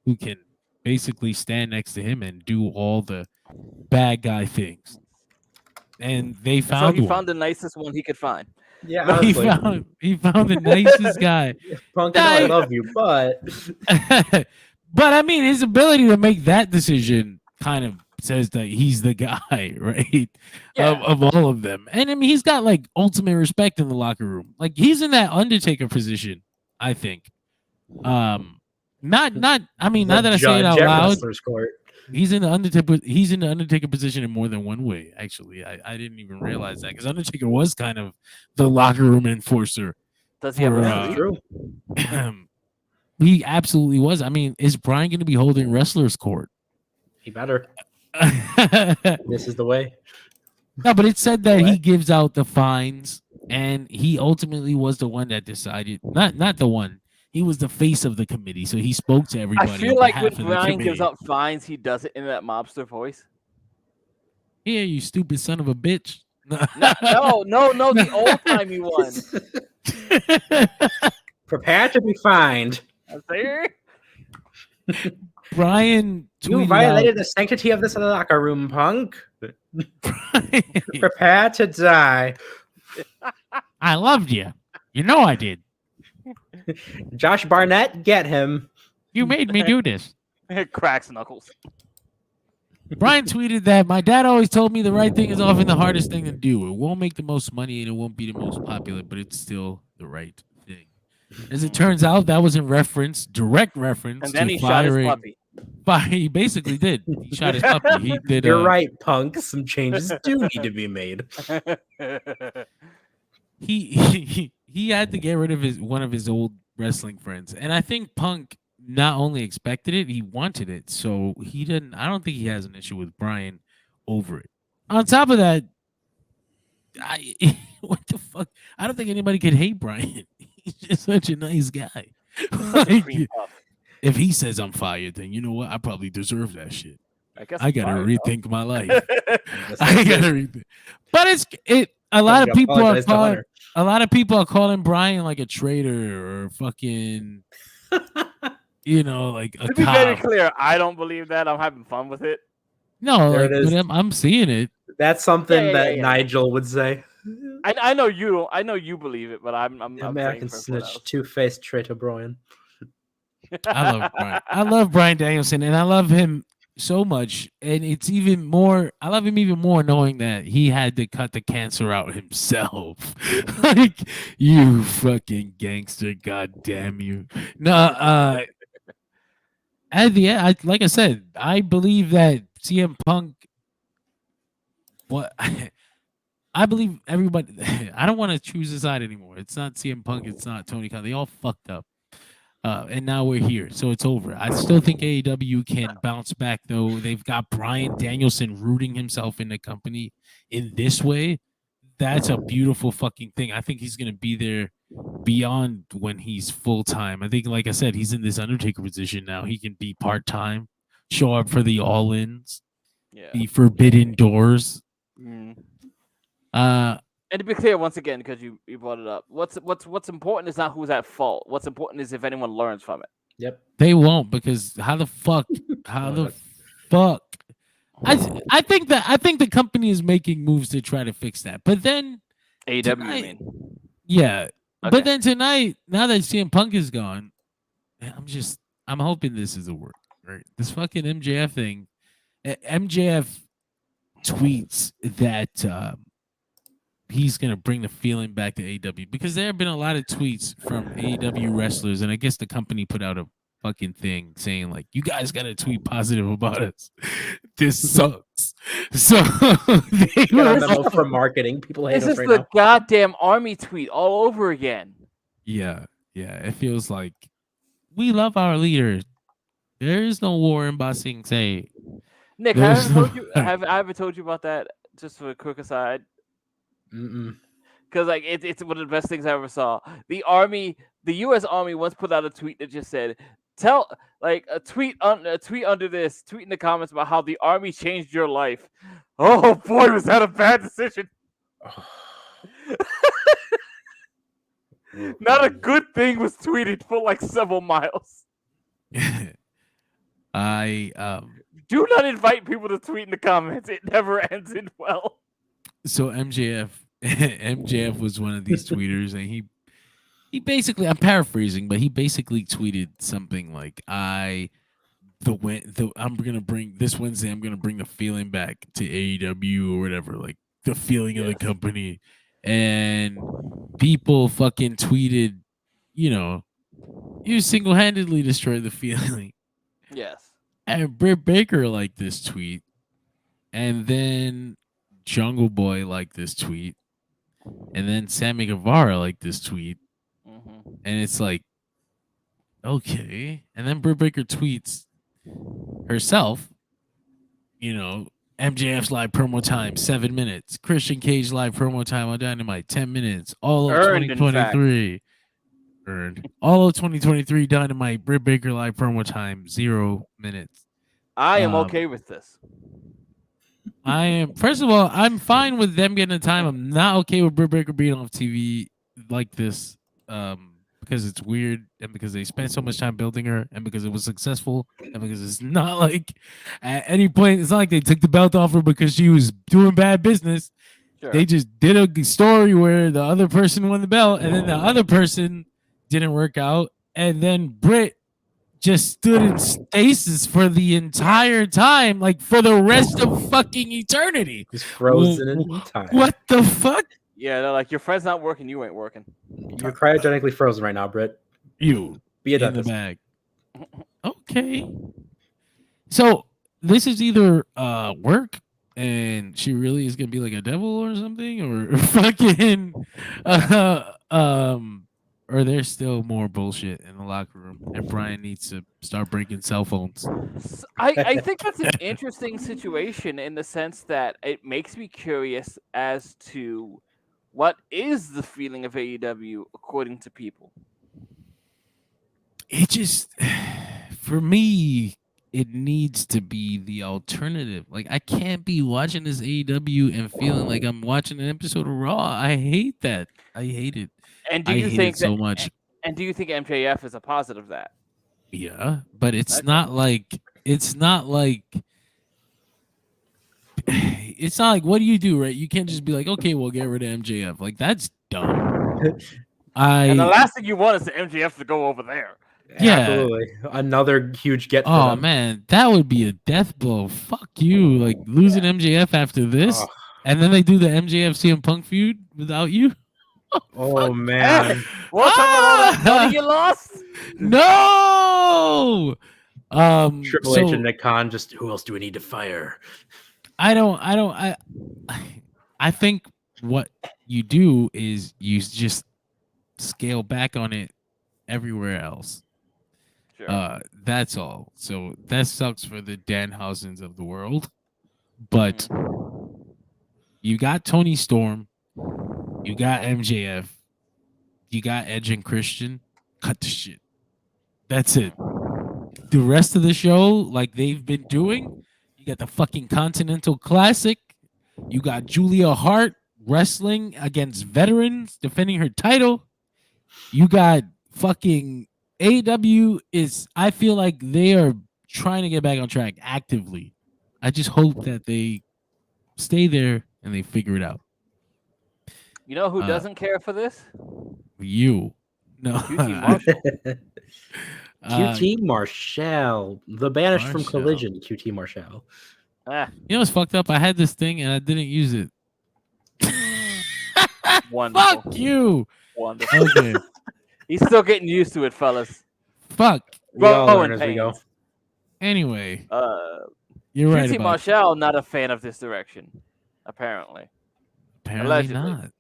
who can basically stand next to him and do all the bad guy things. And they So found he one. found the nicest one he could find. Yeah, He honestly. found the nicest guy. Punk, I know I love you, but But I mean, his ability to make that decision kind of says that he's the guy, right? Yeah. Of all of them. And I mean, he's got like ultimate respect in the locker room. Like he's in that Undertaker position, I think. Not I mean, the now that I say it out Jet loud, Wrestler's Court. he's in the Undertaker position in more than one way, actually. I didn't even realize that because Undertaker was kind of the locker room enforcer. Does he have For, a True. He absolutely was. I mean, is Bryan going to be holding wrestlers court? He better. No, This is the way. but it said that he gives out the fines, and he ultimately was the one that decided. Not the one. He was the face of the committee, so he spoke to everybody. I feel on like behalf when of the Bryan gives committee. out fines, he does it in that mobster voice. Here, you stupid son of a bitch. No, the old timey one. Prepare to be fined. Bryan You tweeted violated the sanctity of this locker room, Punk. Prepare to die. I loved you. You know I did. Josh Barnett, get him. You made me do this. Cracks knuckles. Bryan tweeted that my dad always told me the right thing is often the hardest thing to do. It won't make the most money and it won't be the most popular, but it's still the right thing. As it turns out, that was in direct reference And then to he shot his firing. puppy. He basically did. He shot his puppy. He did. You're right, Punk. Some changes do need to be made. He had to get rid of one of his old wrestling friends, and I think Punk not only expected it, he wanted it. So he didn't. I don't think he has an issue with Bryan over it. On top of that, what the fuck? I don't think anybody could hate Bryan. He's just such a nice guy. Like, if he says I'm fired, then you know what? I probably deserve that shit. I gotta rethink my life. I gotta rethink. But a lot of people are calling Bryan like a traitor or fucking, like a To be cop. very clear, I don't believe that. I'm having fun with it. No, There it is. but I'm seeing it. That's something Yeah. that Nigel would say. I know you. I know you believe it, but I'm American saying snitch, two-faced traitor, Bryan. I love Bryan. I love Bryan Danielson, and I love him so much. And it's even more. I love him even more knowing that he had to cut the cancer out himself. Like, you fucking gangster, god damn you. No, at the end, like I said, I believe that CM Punk. What I believe everybody. I don't want to choose a side anymore. It's not CM Punk. It's not Tony Khan. They all fucked up. And now we're here, so it's over. I still think AEW can bounce back, though. They've got Bryan Danielson rooting himself in the company in this way. that's a beautiful fucking thing. I think he's gonna be there beyond when he's full time. I think, like I said, he's in this Undertaker position now. He can be part time, show up for the all ins, Yeah. the forbidden doors. Mm. Uh, And to be clear, once again, because you brought it up, what's important is not who's at fault. What's important is if anyone learns from it. Yep. they won't, because how the fuck? How the fuck? I think the company is making moves to try to fix that, but then AEW, tonight- you mean? yeah. Okay. But then tonight, now that CM Punk is gone, I'm hoping this is a work. Right, this fucking MJF thing. MJF tweets that he's gonna bring the feeling back to AEW, because there have been a lot of tweets from AEW wrestlers, and I guess the company put out a fucking thing saying like, you guys gotta tweet positive about us. This sucks. So they Get on were memo from marketing. People hate This us is right the now. goddamn army tweet all over again. yeah, it feels like we love our leader. There is no war in Ba Sing Se. Nick, There's have I ever told you about that? Just for a quick aside, Mm-mm. because like it's one of the best things I ever saw. The U.S. Army once put out a tweet that just said, a tweet under this, tweet in the comments about how the Army changed your life. Oh boy, was that a bad decision? Not a good thing was tweeted for like several miles. I Do not invite people to tweet in the comments. It never ends in well. so MJF was one of these tweeters, and he basically, I'm paraphrasing, but he basically tweeted something like, I'm gonna bring this Wednesday, I'm gonna bring the feeling back to AEW or whatever, like the feeling of the company. And people fucking tweeted, you single-handedly destroyed the feeling. Yes. And Britt Baker liked this tweet, and then Jungle Boy liked this tweet, and then Sammy Guevara liked this tweet, and it's like, okay. And then Britt Baker tweets herself, MJF's live promo time 7 minutes, Christian Cage live promo time on Dynamite 10 minutes, all of Earned, 2023. Earned. All of 2023 Dynamite, Britt Baker live promo time 0 minutes. I am okay with this. I am. First of all, I'm fine with them getting the time. I'm not okay with Britt Baker being off TV like this, because it's weird, and because they spent so much time building her, and because it was successful, and because it's not like at any point, it's not like they took the belt off her because she was doing bad business. Sure. They just did a story where the other person won the belt, and then the other person didn't work out, and then Britt just stood in stasis for the entire time, like for the rest of fucking eternity. He's frozen in time. What the fuck? Yeah, they're like, your friend's not working, you ain't working. You're cryogenically frozen right now, Britt. You Be a in the dentist. bag. Okay. So this is either work, and she really is gonna be like a devil or something, or fucking or there's still more bullshit in the locker room, and Bryan needs to start breaking cell phones. I think that's an interesting situation in the sense that it makes me curious as to what is the feeling of AEW according to people. It just, for me, it needs to be the alternative. Like, I can't be watching this AEW and feeling like I'm watching an episode of Raw. I hate that. I hate it. And do I you hate think it so much? And do you think MJF is a positive of that? Yeah, but it's Okay. not like what do you do, right? You can't just be like, okay, we'll get rid of MJF. Like, that's dumb. And the last thing you want is the MJF to go over there. Yeah. Absolutely. Another huge get for Oh them. man, that would be a death blow. Fuck you. Like losing MJF after this, Oh. and then they do the MJF CM Punk feud without you. Oh man. What's up with all that money you lost? No. Triple H and Nick Khan, just who else do we need to fire? I think what you do is you just scale back on it everywhere else. Sure. That's all. So that sucks for the Danhausens of the world. But you got Tony Storm, You got MJF. You got Edge and Christian. Cut the shit. That's it. The rest of the show, like they've been doing, you got the fucking Continental Classic. You got Julia Hart wrestling against veterans, defending her title. You got fucking AEW is. I feel like they are trying to get back on track actively. I just hope that they stay there and they figure it out. You know who doesn't care for this? You. No. QT Marshall. QT Marshall, the banished from Marshall. Collision. QT Marshall. Ah, You know what's fucked up? I had this thing and I didn't use it. wonderful. Fuck you. Wonderful. Okay. He's still getting used to it, fellas. Fuck. We all Growing learn as we go. pains. Anyway, Uh, you're right QT about Marshall not a fan of this direction, apparently. apparently allegedly. not.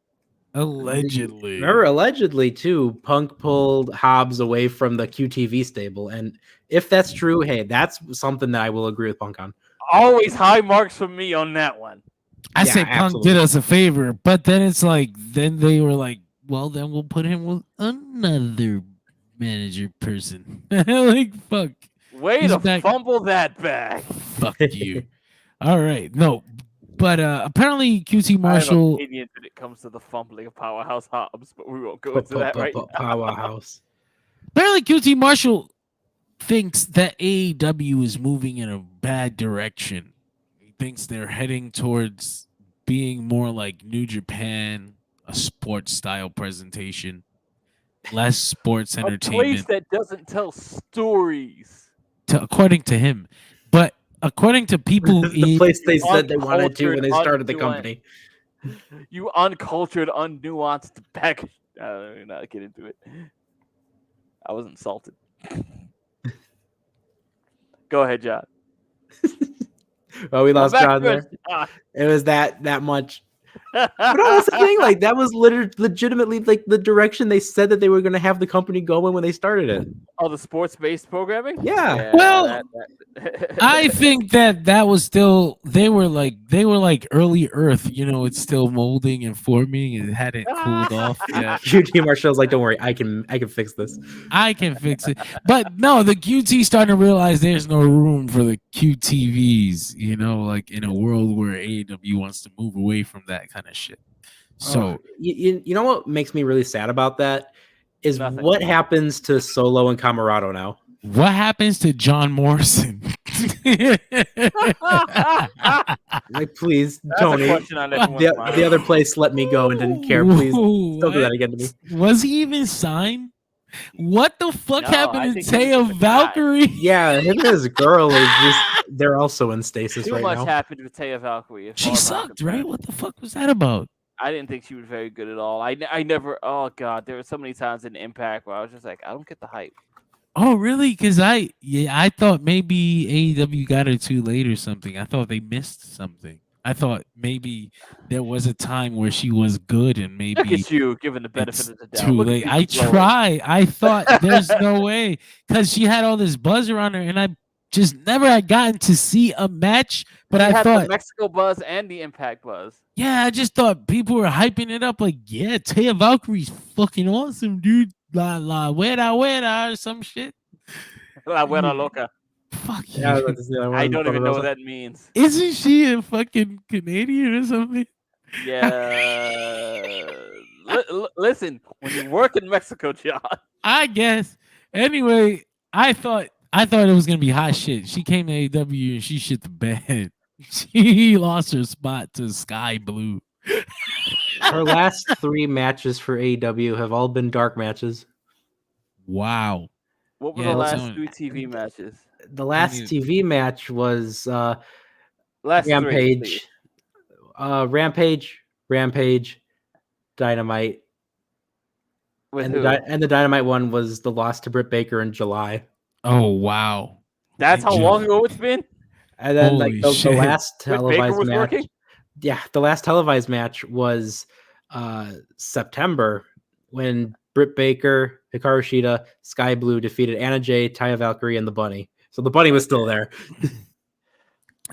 Allegedly. Remember, allegedly too, Punk pulled Hobbs away from the QTV stable, and if that's true, hey, that's something that I will agree with Punk on. Always high marks from me on that one. I Yeah, say Punk absolutely. did us a favor, but then it's like, then they were like, well, then we'll put him with another manager person. Like, fuck. Way He's to back. fumble that back. Fuck you. All right. No, but apparently QT I have Marshall. opinions when it comes to the fumbling of Powerhouse Hobbs, but we won't go into that right now. Powerhouse. Apparently QT Marshall thinks that AEW is moving in a bad direction. He thinks they're heading towards being more like New Japan, a sports style presentation, less sports A place entertainment, that doesn't tell stories. according to him. But according to people, The place they said they wanted to when they started the Uncultured, company. You uncultured, unnuanced bag. Not get into it. I was insulted. Go ahead, John. Well, we lost Back John to there. it, John. It was that much. But that's the thing. Like that was legitimately like the direction they said that they were going to have the company go in when they started it. Oh, the sports-based programming. Yeah. Well, I think that was still they were like early Earth, you know, it's still molding and forming and it hadn't cooled off yet. QT Marshall's like, don't worry, I can fix this. I can fix it. But no, the QT starting to realize there's no room for the QTVs, you know, like in a world where AEW wants to move away from that kind of shit. So you know what makes me really sad about that is Nothing. what happens to Solo and Camarado now. what happens to John Morrison? Like, please, That's Tony. a question on everyone's The mind. other place let me go and didn't care. Please don't do that What? again to me. Was he even signed? What the fuck No, I happened to think he was Taya just a guy. Valkyrie? Yeah, him and his girl is just—they're also in stasis Too right much now. happened with Taya Valkyrie. as She far as I'm sucked, right? concerned. What the fuck was that about? I didn't think she was very good at all. I never. Oh god, there were so many times in Impact where I was just like, I don't get the hype. Oh, really? Because I thought maybe AEW got her too late or something. I thought they missed something. I thought maybe there was a time where she was good and Look maybe at you, giving the benefit it's of the doubt. too Look at late. you I glowing. try. I thought there's no way because she had all this buzz around her, and I just never had gotten to see a match. But She I had thought, the Mexico buzz and the Impact buzz. yeah, I just thought people were hyping it up. Like, yeah, Taya Valkyrie's fucking awesome, dude. La la, wera or some shit. La Buena Loca. Fuck you. Yeah, that's the other one. I don't even know what Rosa. that means. Isn't she a fucking Canadian or something? Yeah. Listen, when you work in Mexico, John. I guess. Anyway, I thought it was gonna be hot shit. She came to AEW and she shit the bed. She lost her spot to Sky Blue. Her last 3 matches for AEW have all been dark matches. Wow. What were Yeah, the last so- 3 TV matches? The last need- TV match was Last 3, Rampage, please. Rampage, Dynamite, With and who? the Dynamite one was the loss to Britt Baker in July. Oh wow. That's how Ju- long ago it's been? And then Holy like the shit. last Britt Baker televised was match. working? Yeah, the last televised match was September when Britt Baker, Hikaru Shida, Sky Blue defeated Anna Jay, Taya Valkyrie, and the Bunny. So the Bunny was still there.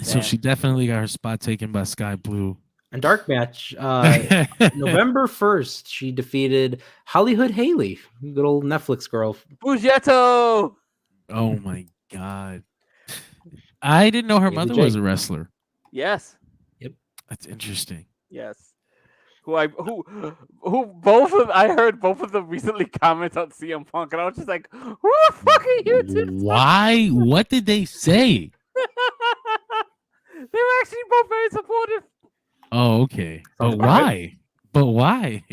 So Damn. she definitely got her spot taken by Sky Blue. And dark match, November 1st, she defeated Hollywood Haley, good old Netflix girl. Bugetto. Oh my god. I didn't know her Haley mother J. was a wrestler. Yes. That's interesting. Yes. Who both of I heard both of them recently comment on CM Punk, and I was just like, who the fuck are you two? Why? What did they say? They were actually both very supportive. Oh, okay. Sounds But about why? But why?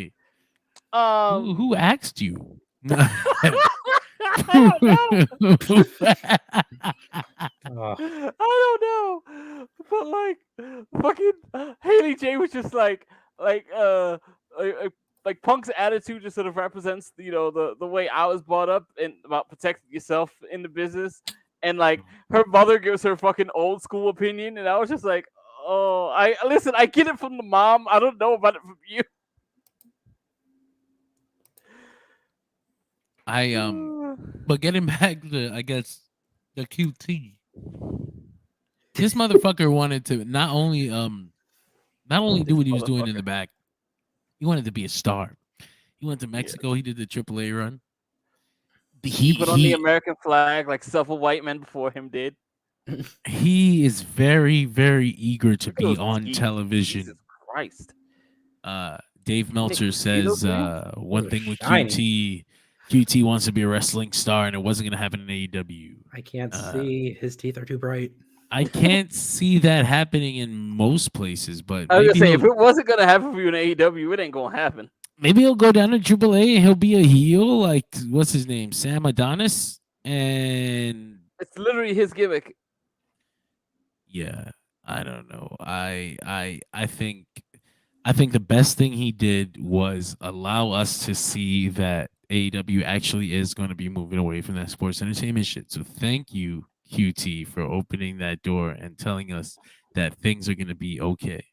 Who asked you? I don't know. But like fucking Haley J was just like like Punk's attitude just sort of represents the way I was brought up and about protecting yourself in the business, and like her mother gives her fucking old school opinion, and I was just like, oh, I get it from the mom, I don't know about it from you. But getting back to, I guess, the QT. This motherfucker wanted to not only do what he was doing in the back, he wanted to be a star. He went to Mexico, he did the AAA run. He put on the American flag like several white men before him did. He is very, very eager to be on Jesus television. Christ. Dave Meltzer says one thing with QT wants to be a wrestling star, and it wasn't going to happen in AEW. I can't see. His teeth are too bright. I can't see that happening in most places, but I was gonna say, if it wasn't gonna happen for you in AEW, it ain't gonna happen. Maybe he'll go down to AAA and he'll be a heel, like what's his name, Sam Adonis, and it's literally his gimmick. Yeah, I don't know. I think the best thing he did was allow us to see that AEW actually is going to be moving away from that sports entertainment shit. So thank you, QT, for opening that door and telling us that things are going to be okay.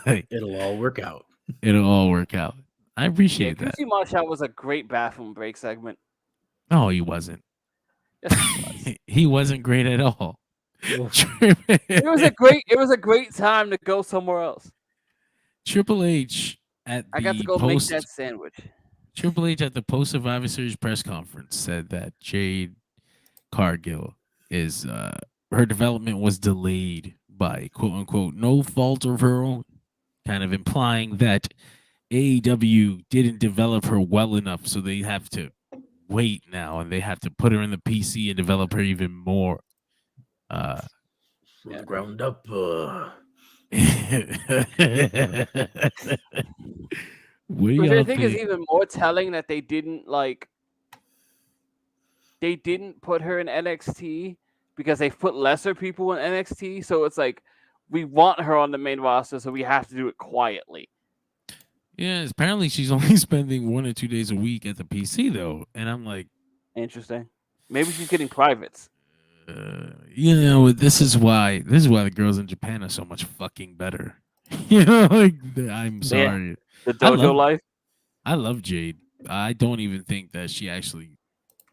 Like, it'll all work out. It'll all work out. I appreciate that. QT Marshall was a great bathroom break segment. No, he wasn't. Yes, he was. He wasn't great at all. It was a great time to go somewhere else. Triple H at the I got to go make that sandwich. Triple H at the post Survivor Series press conference said that Jade Cargill is her development was delayed by quote unquote no fault of her own, kind of implying that AEW didn't develop her well enough, so they have to wait now and they have to put her in the PC and develop her even more. From the ground up. Which I think is even more telling that they didn't put her in NXT because they put lesser people in NXT. So it's like we want her on the main roster, so we have to do it quietly. Yeah, apparently she's only spending 1 or 2 days a week at the PC though, and I'm like, interesting. Maybe she's getting privates. This is why the girls in Japan are so much fucking better. I'm sorry. The dojo life. I love Jade. I don't even think that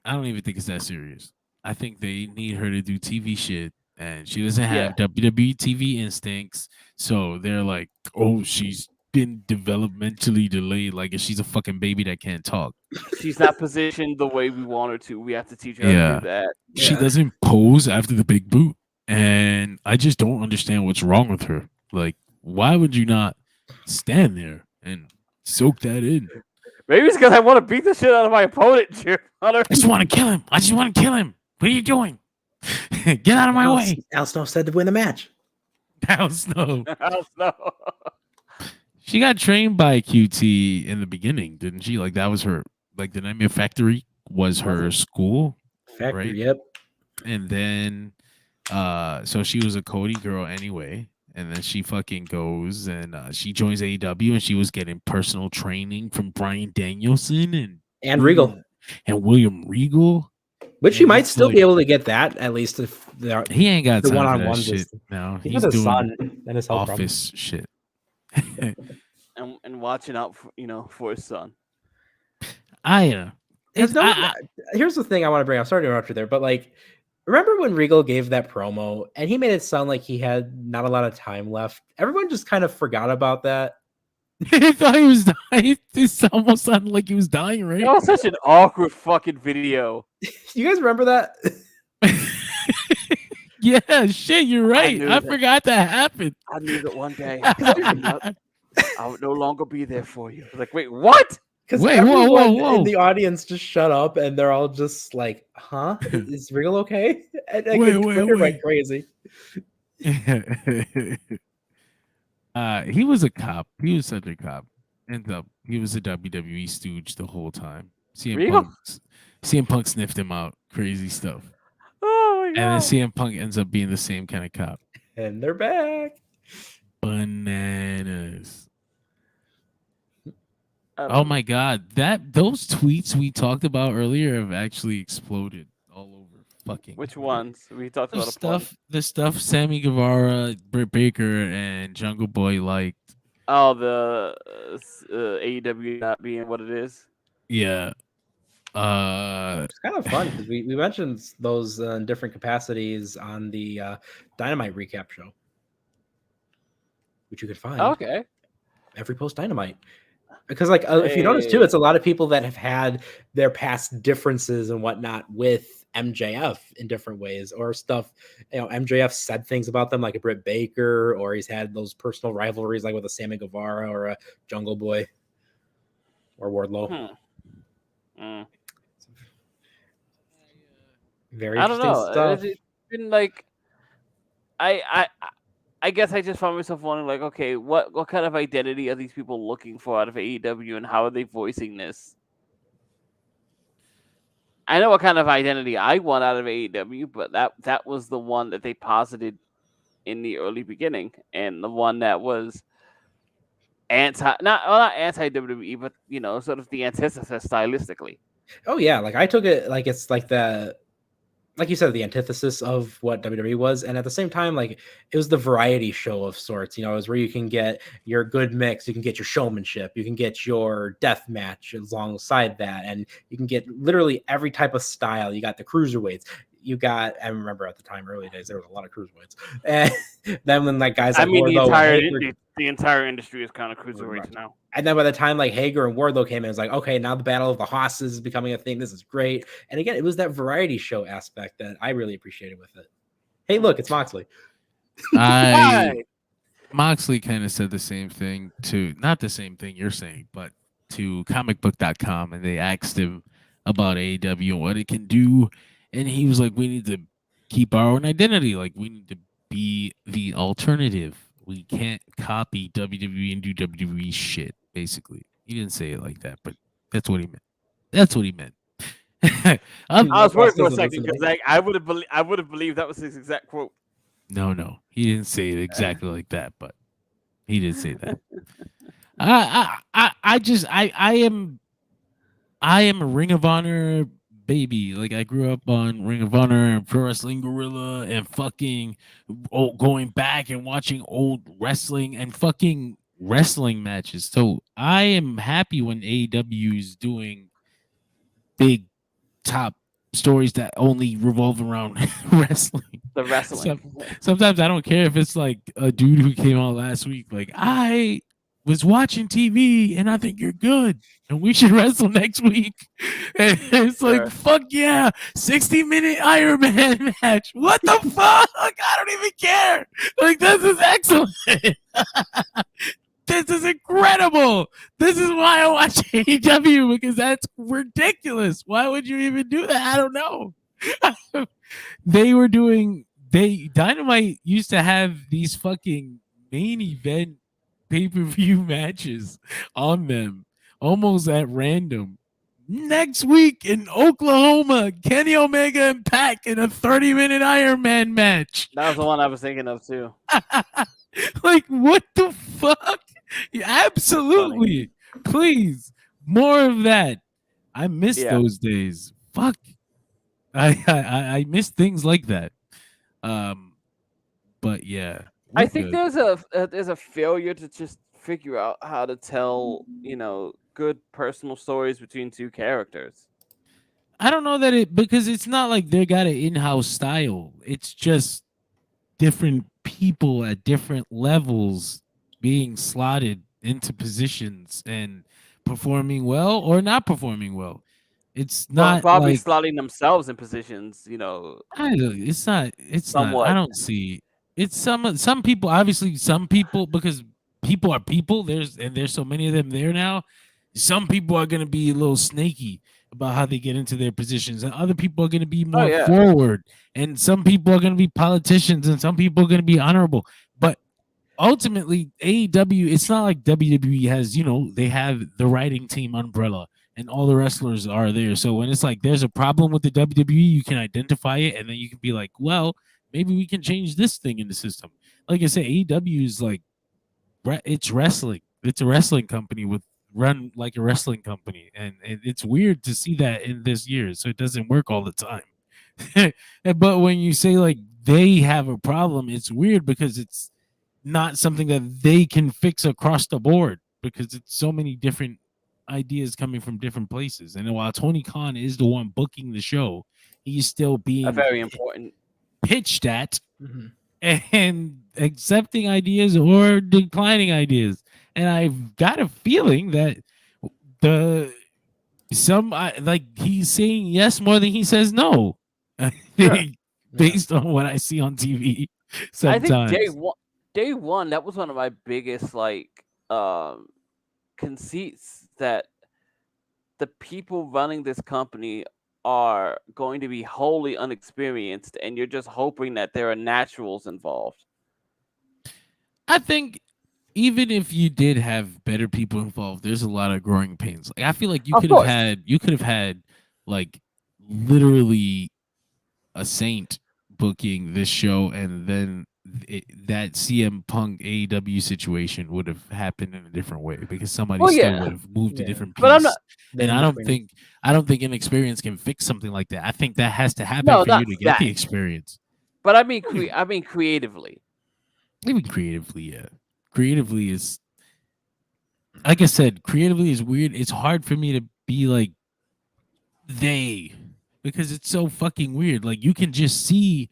I don't even think it's that serious. I think they need her to do TV shit, and she doesn't have WWE TV instincts. So they're like, oh, she's been developmentally delayed. Like, she's a fucking baby that can't talk. She's not positioned the way we want her to. We have to teach her how to do that. She doesn't pose after the big boot. And I just don't understand what's wrong with her. Like, why would you not stand there and soak that in? Maybe it's because I want to beat the shit out of my opponent, I just want to kill him. What are you doing? Get out of my way. Al Snow said to win the match. Al Snow. She got trained by QT in the beginning, didn't she? Like, that was her, like, the Nightmare Factory was her school. Factory, right? Yep. And then, so she was a Cody girl anyway. And then she fucking goes and she joins AEW and she was getting personal training from Bryan Danielson and Regal. And William Regal. Which she might still be able to get that, at least if he ain't got the time one-on-one for that shit. No, he's doing son and his office shit. and watching out for his son. Here's the thing I want to bring up. Sorry to interrupt you there, but like Remember when Regal gave that promo and he made it sound like he had not a lot of time left? Everyone just kind of forgot about that. I thought he was dying. This almost sounded like he was dying, right? That was such an awkward fucking video. You guys remember that? Yeah, shit, you're right. knew I that. forgot that happened. I knew that one day I would no longer be there for you. I was like, wait, what? Because Wait, whoa, everyone whoa, whoa. in the audience just shut up and they're all just like, huh? Is Regal okay? And Wait, Twitter wait. went crazy. He was a cop. He was such a cop. And he was a WWE stooge the whole time. Regal? CM Punk sniffed him out. Crazy stuff. Oh my And then god. CM Punk ends up being the same kind of cop. And they're back. Bananas. Oh my god. Those tweets we talked about earlier have actually exploded all over fucking. Which ones? We talked about the stuff Sammy Guevara, Britt Baker, and Jungle Boy liked. Oh, the AEW not being what it is. Yeah. It's kind of fun because we mentioned those in different capacities on the Dynamite recap show, which you could find Okay. every post Dynamite. Because if you notice too, it's a lot of people that have had their past differences and whatnot with MJF in different ways, or stuff. MJF said things about them like a Britt Baker, or he's had those personal rivalries like with a Sammy Guevara or a Jungle Boy or Wardlow. Very I don't interesting know. stuff. It's been like I guess I just found myself wondering, like, okay, what kind of identity are these people looking for out of AEW, and how are they voicing this? I know what kind of identity I want out of AEW, but that was the one that they posited in the early beginning, and the one that was not anti WWE, but sort of the antithesis stylistically. Oh yeah, like I took it like it's like like you said, the antithesis of what WWE was, and at the same time, like it was the variety show of sorts. It was where you can get your good mix, you can get your showmanship, you can get your death match alongside that, and you can get literally every type of style. You got the cruiserweights. You got, I remember at the time, early days, there was a lot of cruiserweights. And then when like guys like the entire industry is kind of cruiserweights now. And then by the time like Hager and Wardlow came in, it's like, okay, now the Battle of the Hosses is becoming a thing. This is great. And again, it was that variety show aspect that I really appreciated with it. Hey, look, it's Moxley. Moxley kind of said the same thing not the same thing you're saying, but to comicbook.com, and they asked him about AEW and what it can do. And he was like, we need to keep our own identity. Like, we need to be the alternative. We can't copy WWE and do WWE shit, basically. He didn't say it like that, but that's what he meant. That's what he meant. I was worried for a second because I would have believed that was his exact quote. No, he didn't say it exactly like that, but he did say that. I am a Ring of Honor baby. Like, I grew up on Ring of Honor and Pro Wrestling Guerrilla and fucking going back and watching old wrestling and fucking wrestling matches. So I am happy when AEW is doing big top stories that only revolve around wrestling. The wrestling. Sometimes I don't care if it's like a dude who came out last week. Like, I was watching TV and I think you're good and we should wrestle next week. And it's like, fuck yeah, 60-minute Iron Man match. What the fuck? I don't even care. Like, this is excellent. This is incredible. This is why I watch AEW, because that's ridiculous. Why would you even do that? I don't know. Dynamite used to have these fucking main event pay-per-view matches on them almost at random. Next week in Oklahoma, Kenny Omega and Pac in a 30-minute Iron Man match. That was the one I was thinking of too. Like, what the fuck? Yeah, absolutely. Please, more of that. I miss those days. Fuck. I miss things like that. But yeah, I think there's a failure to just figure out how to tell good personal stories between two characters. I don't know that because it's not like they got an in-house style. It's just different people at different levels being slotted into positions and performing well or not performing well. It's Well, not probably like slotting themselves in positions, it's not. It's not. I somewhat. don't see. It's some people. Obviously, some people because people are people. There's so many of them there now. Some people are gonna be a little snaky about how they get into their positions, and other people are gonna be Oh more yeah. forward. And some people are gonna be politicians, and some people are gonna be honorable. But ultimately, AEW, it's not like WWE has, they have the writing team umbrella and all the wrestlers are there. So when it's like there's a problem with the WWE, you can identify it and then you can be like, well, maybe we can change this thing in the system. Like I said, AEW is like, it's wrestling. It's a wrestling company with run like a wrestling company. And it's weird to see that in this year. So it doesn't work all the time. But when you say like they have a problem, it's weird because it's not something that they can fix across the board because it's so many different ideas coming from different places. And while Tony Khan is the one booking the show, he's still A being very important. pitched at Mhm. and accepting ideas or declining ideas. And I've got a feeling that the like he's saying yes more than he says no. Sure. Based on what I see on TV I think sometimes. day one, that was one of my biggest conceits, that the people running this company are going to be wholly unexperienced, and you're just hoping that there are naturals involved. I think even if you did have better people involved, there's a lot of growing pains. Like I feel like Of course. you could have had like literally a saint booking this show, and then that CM Punk AEW situation would have happened in a different way because somebody Well, still yeah, would have moved a Yeah. different but I'm piece. not. The And in-between. I don't think inexperience can fix something like that. I think that has to happen No, for not you to get that. the experience. But I mean, creatively. Even creatively, yeah. Creatively is, like I said, creatively is weird. It's hard for me to be like they because it's so fucking weird. Like you can just see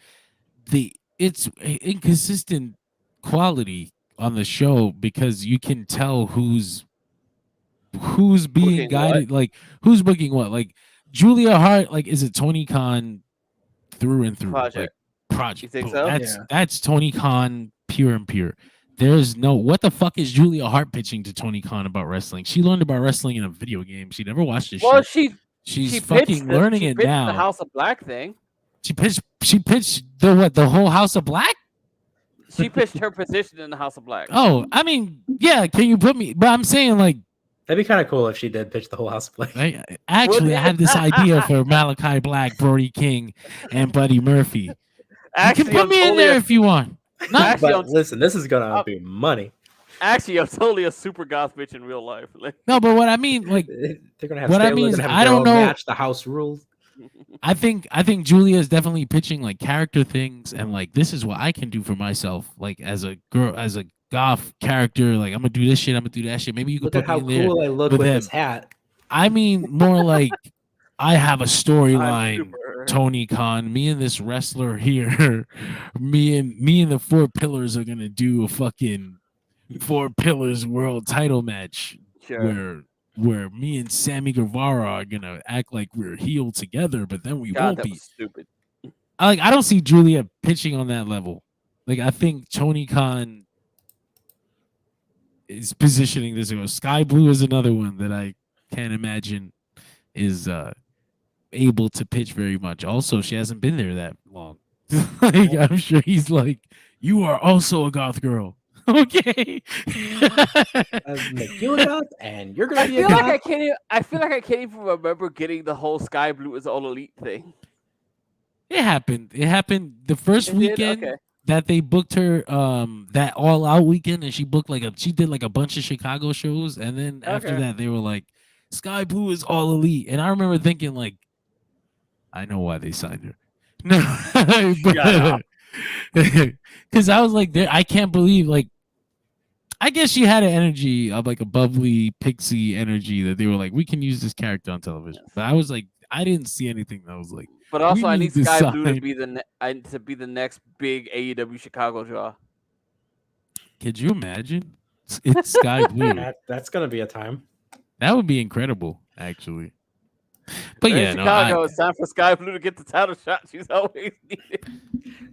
it's inconsistent quality on the show because you can tell who's being Booking what guided, like who's booking what. Like Julia Hart, like is it Tony Khan through and through? Like project? You project, think boom. so? Yeah. That's Tony Khan pure and pure. There's no what the fuck is Julia Hart pitching to Tony Khan about wrestling? She learned about wrestling in a video game. She never watched this Well, shit. She's fucking learning she it pitched the now. House of Black thing. She pitched the what, the whole House of Black? She pitched her position in the House of Black. Oh, I mean, yeah, can you put me, but I'm saying like That'd be kind of cool if she did pitch the whole house play. actually I have this idea for Malachi Black, Brody King, and Buddy Murphy. You Actually, can put I'm me in totally there if you want. No, Actually, But listen, this is gonna I'm- be money. I'm totally a super goth bitch in real life. Like, no, but what I mean, like They're gonna have what I Taylor, mean they're is gonna have I a don't girl know. match the house rules. I think Julia is definitely pitching like character things and like this is what I can do for myself, like as a girl, as a goth character. Like I'm gonna do this shit, I'm gonna do that shit. Maybe you could Look put at me how in there cool I look with with them. this hat. I mean, more like I have a I'm storyline. super. Tony Khan, me and this wrestler here, me and the Four Pillars are gonna do a fucking Four Pillars World Title match Sure. where me and Sammy Guevara are gonna act like we're healed together, but then we God, won't that be. was stupid. I don't see Julia pitching on that level. Like I think Tony Khan is positioning this. Sky Blue is another one that I can't imagine is able to pitch very much. Also, she hasn't been there that long. Like I'm sure he's like, you are also a goth girl. Okay. Make you a goth, and you're gonna I be a feel like goth. I feel like I can't even remember getting the whole Sky Blue is all elite thing. It happened. It happened the first It did? weekend Okay. that they booked her that all out weekend, and she did like a bunch of Chicago shows, and then after Okay. that they were like Sky Blue is all elite. And I remember thinking like I know why they signed her. No, Shut up. because I was like, I can't believe like I guess she had an energy of like a bubbly pixie energy that they were like, we can use this character on television. But I was like, I didn't see anything that was like. But also, I need need to Sky Blue to sign- be the next big AEW Chicago draw. Could you imagine? It's Sky Blue. That's gonna be a time. That would be incredible, actually. But They're yeah, in no, Chicago. It's time for Sky Blue to get the title shot she's always needed.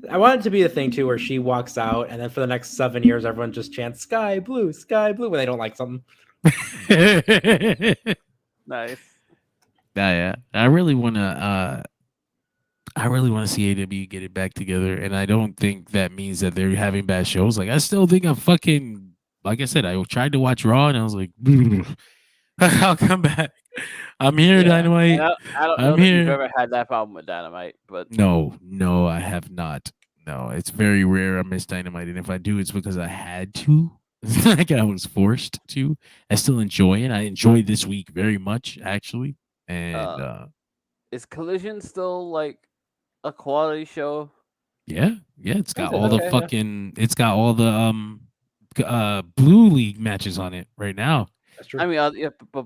I want it to be the thing too, where she walks out, and then for the next 7 years, everyone just chants Sky Blue" when they don't like something. Nice. yeah. I really want to see AW get it back together, and I don't think that means that they're having bad shows. Like I still think like I said, I tried to watch Raw, and I was like, I'll come back. I'm here, Dynamite. I don't know I'm that here. you've ever had that problem with Dynamite, but No, I have not. No, it's very rare I miss Dynamite, and if I do, it's because I had to. It's not like I was forced to. I still enjoy it. I enjoy this week very much, actually. And is Collision still like a quality show? yeah, it's got Okay, all the yeah. fucking. It's got all the Blue League matches on it right now. That's true. I mean, but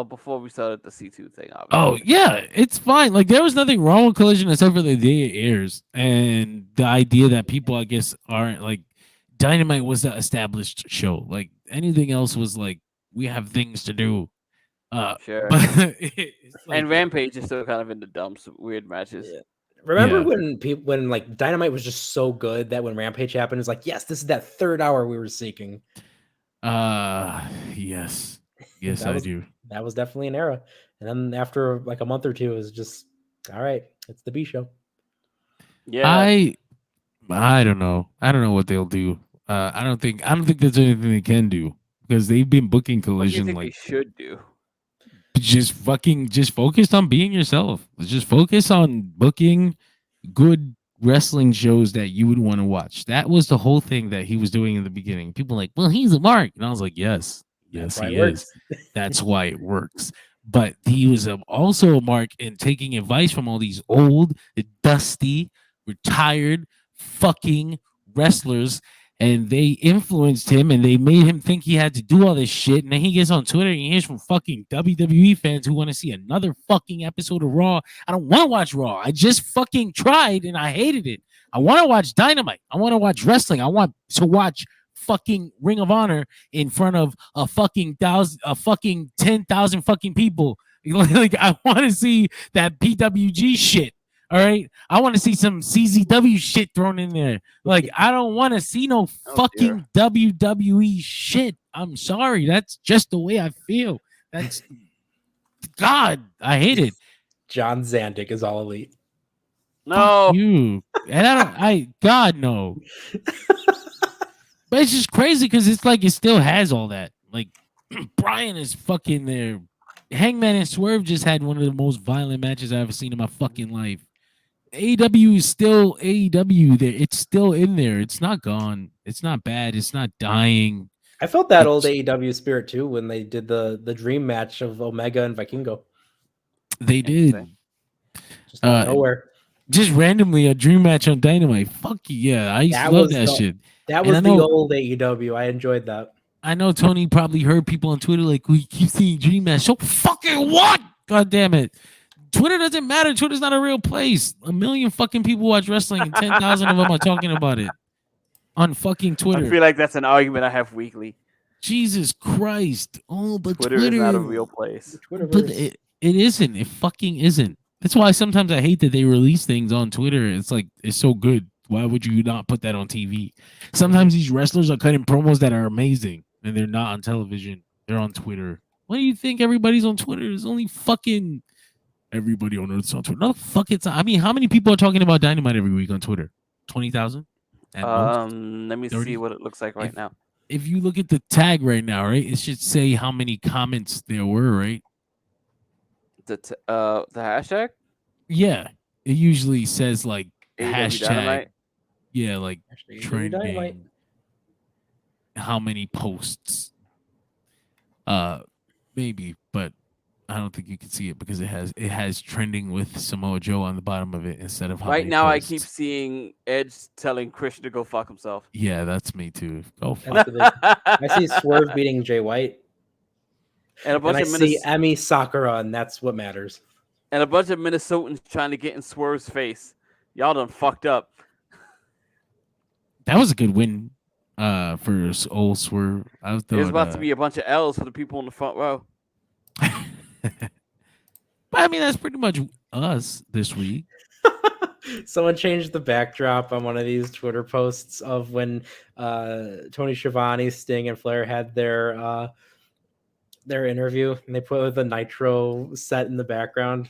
before we started the C2 thing, obviously. Oh yeah, it's fine. Like there was nothing wrong with Collision except for the day it airs and the idea that people, I guess, aren't like Dynamite was the established show. Like anything else was like we have things to do. Sure. But it's like, And Rampage is still kind of in the dumps, weird matches. Yeah. Remember Yeah. when like Dynamite was just so good that when Rampage happened, it's like, yes, this is that third hour we were seeking. yes, I do. That was definitely an era. And then after like a month or two, it was just all right. It's the B show. Yeah. I don't know. I don't know what they'll do. I don't think there's anything they can do because they've been booking What do you Collision think like they should do? just focused on being yourself. Just focus on booking good wrestling shows that you would want to watch. That was the whole thing that he was doing in the beginning. People were like, well, he's a mark. And I was like, yes, That's why he it works. is. That's why it works. But he was also a mark in taking advice from all these old, dusty, retired fucking wrestlers, and they influenced him and they made him think he had to do all this shit. And then he gets on Twitter and he hears from fucking WWE fans who want to see another fucking episode of Raw. I don't want to watch Raw. I just fucking tried and I hated it. I want to watch Dynamite. I want to watch wrestling. I want to watch fucking Ring of Honor in front of a fucking 10,000 fucking people. Like I want to see that PWG shit. All right, I want to see some CZW shit thrown in there. Like I don't want to see no fucking WWE shit. I'm sorry, that's just the way I feel. That's God, I hate it. John Zandig is all elite. No. Fuck you, and God no. But it's just crazy because it's like it still has all that. Like Bryan is fucking there. Hangman and Swerve just had one of the most violent matches I've ever seen in my fucking life. AEW is still AEW there. It's still in there. It's not gone. It's not bad. It's not dying. I felt that old AEW spirit too when they did the dream match of Omega and Vikingo. They did. Just out of nowhere. Just randomly a dream match on Dynamite. Fuck yeah. I used to love that shit. That was the old AEW. I enjoyed that. I know Tony probably heard people on Twitter like, we keep seeing dream match. So fucking what? God damn it. Twitter doesn't matter. Twitter's not a real place. 1 million fucking people watch wrestling and 10,000 of them are talking about it on fucking Twitter. I feel like that's an argument I have weekly. Jesus Christ. Oh, but Twitter is not a real place. But it isn't. It fucking isn't. That's why sometimes I hate that they release things on Twitter. It's like, it's so good. Why would you not put that on TV? Sometimes these wrestlers are cutting promos that are amazing and they're not on television. They're on Twitter. Why do you think everybody's on Twitter? There's only fucking everybody on Earth's on Twitter. No, fuck it. I mean, how many people are talking about Dynamite every week on Twitter? 20,000? Let me 30? See what it looks like right now. If you look at the tag right now, right, it should say how many comments there were, right? The hashtag? Yeah. It usually says like hashtag. Dynamite? Yeah, like trending. Dynamite. How many posts? Maybe, but I don't think you can see it because it has trending with Samoa Joe on the bottom of it instead of how right now. posts. I keep seeing Edge telling Christian to go fuck himself. Yeah, that's me too. Go fuck. I see Swerve beating Jay White, and a bunch I of see Emi Sakura, and that's what matters. And a bunch of Minnesotans trying to get in Swerve's face. Y'all done fucked up. That was a good win for old Swerve. I thought, There's about to be a bunch of L's for the people in the front row. But I mean, that's pretty much us this week. Someone changed the backdrop on one of these Twitter posts of when Tony Schiavone, Sting, and Flair had their interview, and they put the Nitro set in the background.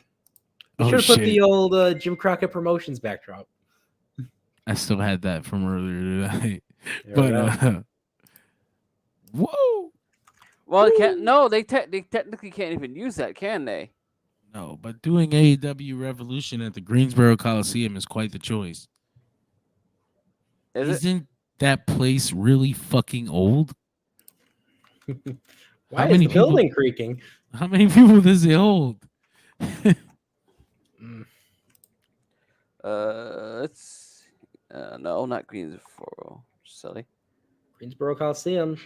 They should have put the old Jim Crockett Promotions backdrop. I still had that from earlier tonight. But whoa! Well, they can't. No, they technically can't even use that, can they? No, but doing AEW Revolution at the Greensboro Coliseum is quite the choice. Isn't that place really fucking old? Why is the building creaking? How many people does it hold? It's no, not Greensboro. Silly. Greensboro Coliseum.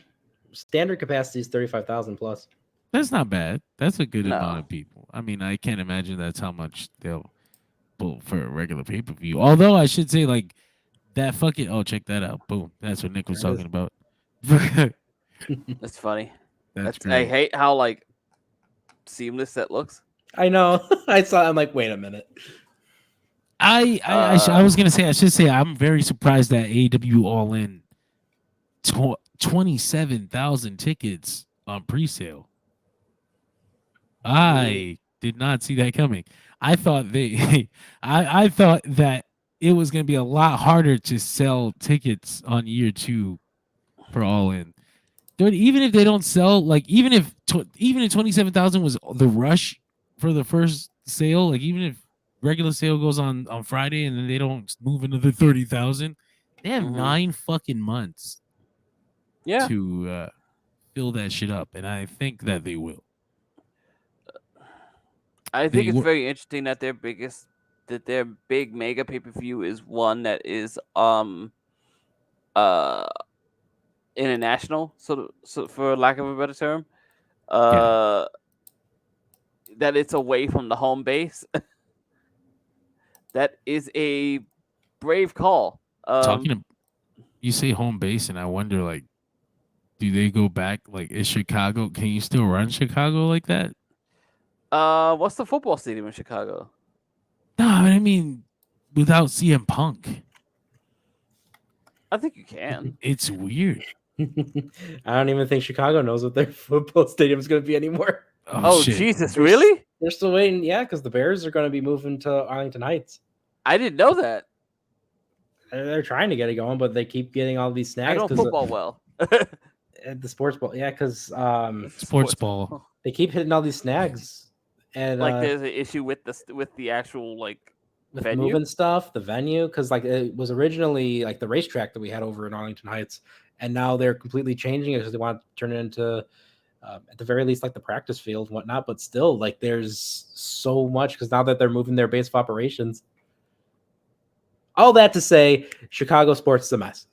Standard capacity is 35,000 plus. That's not bad. That's a good amount of people. I mean, I can't imagine that's how much they'll pull for a regular pay-per-view. Although I should say, like, that fucking... Oh, check that out. Boom. That's what Nick was talking about. That's funny. I hate how, like, seamless that looks. I know. I saw. I'm like, wait a minute. I was gonna say, I should say, I'm very surprised that AEW All In 27,000 tickets on pre-sale. I did not see that coming. I thought I thought that it was gonna be a lot harder to sell tickets on year 2 for All In. Dude, even if they don't sell, like even if 27,000 was the rush for the first sale, like even if regular sale goes on Friday and then they don't move into the 30,000, they have 9 fucking months to fill that shit up, and I think that they will. I think it's very interesting that their big mega pay-per-view is one that is international, so for lack of a better term, that it's away from the home base. That is a brave call. You say home base, and I wonder, like, do they go back? Like, is Chicago? Can you still run Chicago like that? What's the football stadium in Chicago? No, I mean, without CM Punk. I think you can. It's weird. I don't even think Chicago knows what their football stadium is going to be anymore. Oh Jesus, really? They're still waiting. Yeah, because the Bears are going to be moving to Arlington Heights. I didn't know that. They're trying to get it going, but they keep getting all these snags. I know football well. The sports ball, yeah, because sports ball. They keep hitting all these snags. And like there's an issue with the actual venue? Moving stuff, the venue, because like it was originally like the racetrack that we had over in Arlington Heights, and now they're completely changing it because they want to turn it into at the very least like the practice field and whatnot. But still, like there's so much because now that they're moving their base of operations. All that to say, Chicago sports is a mess.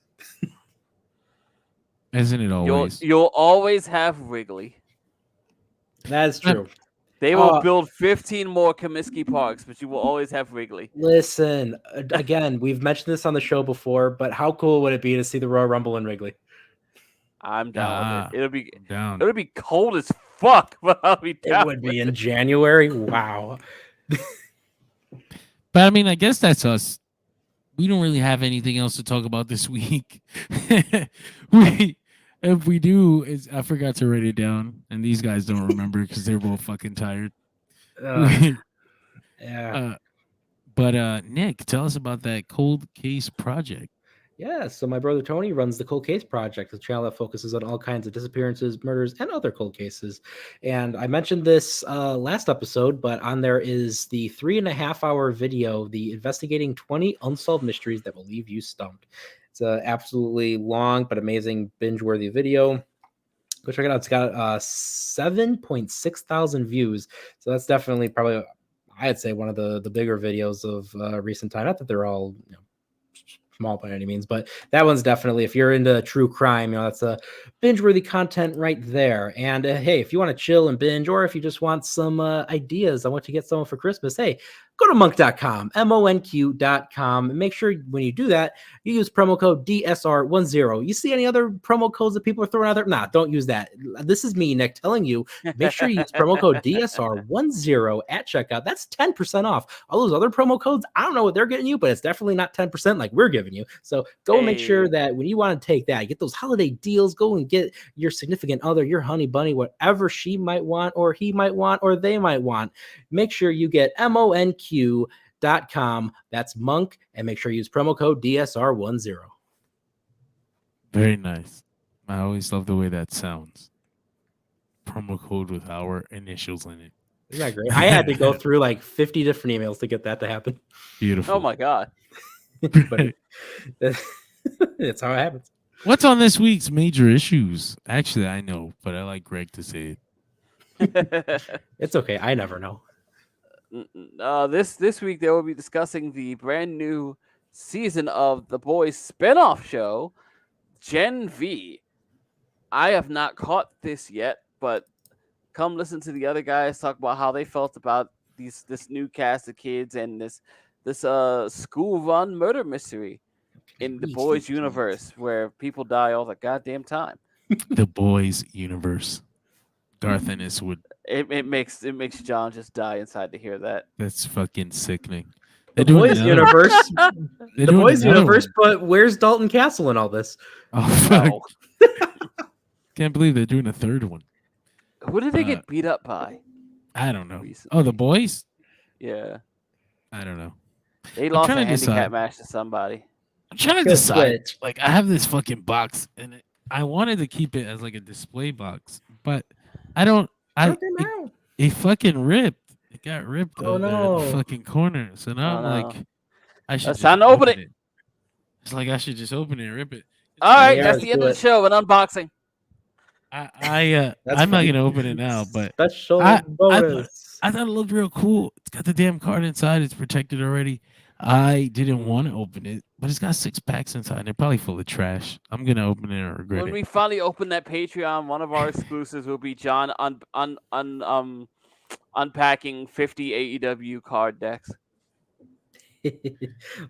Isn't it always? You'll always have Wrigley. That's true. They will build 15 more Comiskey Parks, but you will always have Wrigley. Listen, again, we've mentioned this on the show before, but how cool would it be to see the Royal Rumble in Wrigley? I'm down with it. It'll be cold as fuck, but I'll be down. It would be in January. Wow. But I mean, I guess that's us. We don't really have anything else to talk about this week. If we do, I forgot to write it down, and these guys don't remember because they're both fucking tired. Yeah. But Nick, tell us about that cold case project. Yeah, so my brother Tony runs the Cold Case Project, a channel that focuses on all kinds of disappearances, murders, and other cold cases. And I mentioned this last episode, but on there is the 3.5-hour video, the investigating 20 unsolved mysteries that will leave you stumped. It's an absolutely long but amazing binge-worthy video. Go check it out. It's got 7.6 thousand views. So that's definitely probably, I'd say, one of the bigger videos of recent time. Not that they're all small by any means, but that one's definitely, if you're into true crime, that's a binge-worthy content right there. And hey, if you want to chill and binge, or if you just want some ideas on what to get someone for Christmas, hey, go to monk.com, monq.com, and make sure when you do that, you use promo code DSR10. You see any other promo codes that people are throwing out there? Nah, don't use that. This is me, Nick, telling you, make sure you use promo code DSR10 at checkout. That's 10% off. All those other promo codes, I don't know what they're getting you, but it's definitely not 10% like we're giving you. So go and make sure that when you want to take that, get those holiday deals, go and get your significant other, your honey bunny, whatever she might want, or he might want, or they might want. Make sure you get monq.com. That's Monk, and make sure you use promo code DSR10. Very nice. I always love the way that sounds. Promo code with our initials in it. Isn't that great? I had to go through like 50 different emails to get that to happen. Beautiful. Oh my god. But that's how it happens. What's on this week's major issues? Actually, I know, but I like Greg to say it. It's okay. I never know. This week they will be discussing the brand new season of The Boys spinoff show, Gen V. I have not caught this yet, but come listen to the other guys talk about how they felt about this new cast of kids and this school run murder mystery in The Boys universe where people die all the goddamn time. The Boys universe. Garth Ennis would. It makes John just die inside to hear that. That's fucking sickening. The Boys universe. The Boys universe, but where's Dalton Castle in all this? Oh fuck! Can't believe they're doing a third one. Who did they get beat up by? I don't know. Recently? Oh, the Boys? Yeah. I don't know. They lost a handicap match to somebody. I'm trying to decide. Like, I have this fucking box, and I wanted to keep it as like a display box, but I don't. It fucking ripped. It got ripped over in the fucking corner. So now I'm like, I should. It's time to open it. It's like I should just open it and rip it. All right, that's the end of the show. An unboxing. I'm not gonna open it now, but special bonus. I thought it looked real cool. It's got the damn card inside. It's protected already. I didn't want to open it, but it's got 6 packs inside. They're probably full of trash. I'm gonna open it and regret it. When we finally open that Patreon, one of our exclusives will be John unpacking 50 AEW card decks.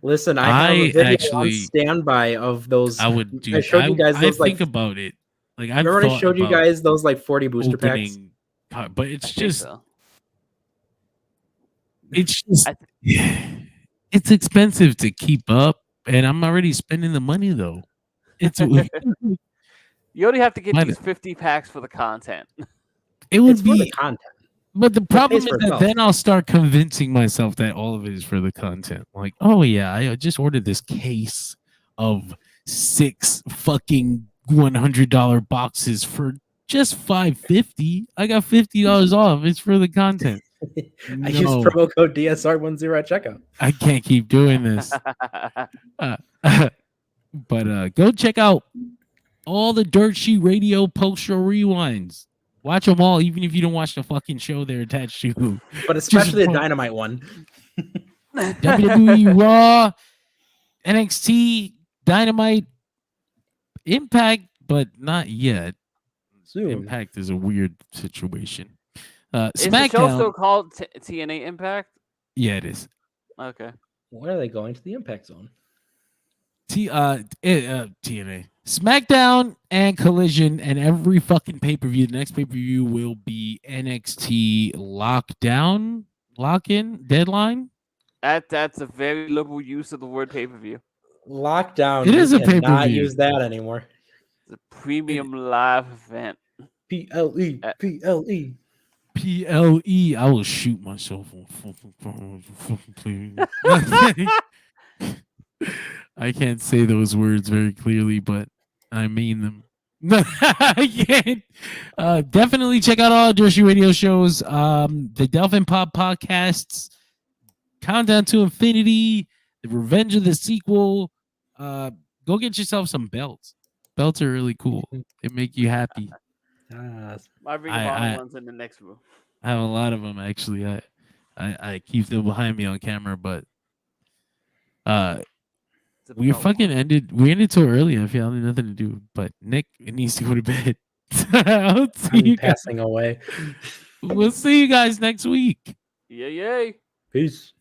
Listen, I have a video on standby of those. I would do. I showed you guys those. Think about it. Like I remember I showed you guys those like 40 booster packs. But it's just. It's just. It's expensive to keep up, and I'm already spending the money though. It's you only have to get these 50 packs for the content. It would be for the content. But the problem is that then I'll start convincing myself that all of it is for the content. Like, oh yeah, I just ordered this case of 6 fucking $100 boxes for just $5.50. I got $50 off. It's for the content. I use promo code DSR10 at checkout. I can't keep doing this. But go check out all the Dirt Sheet Radio post-show rewinds. Watch them all, even if you don't watch the fucking show they're attached to. But especially the Dynamite one. WWE Raw, NXT, Dynamite, Impact, but not yet. Soon. Impact is a weird situation. Is SmackDown, the show still called TNA Impact? Yeah, it is. Okay. When are they going to the Impact Zone? TNA. SmackDown and Collision and every fucking pay-per-view. The next pay-per-view will be NXT Lockdown, Lock-In, Deadline. That's a very liberal use of the word pay-per-view. Lockdown. It is a pay-per-view. Not use that anymore. It's a premium live event. PLE. I will shoot myself on fucking I can't say those words very clearly, but I mean them. I can't. Definitely check out all Jersey radio shows. The Delphin Pop podcasts, Countdown to Infinity, The Revenge of the Sequel. Go get yourself some belts. Belts are really cool. They make you happy. My Ring of Honor one's in the next room. I have a lot of them actually. I keep them behind me on camera, but it's to We become fucking ended. We ended so early. I feel like nothing to do. But Nick needs to go to bed. I'll see I'm you guys. passing away. We'll see you guys next week. yay. Peace.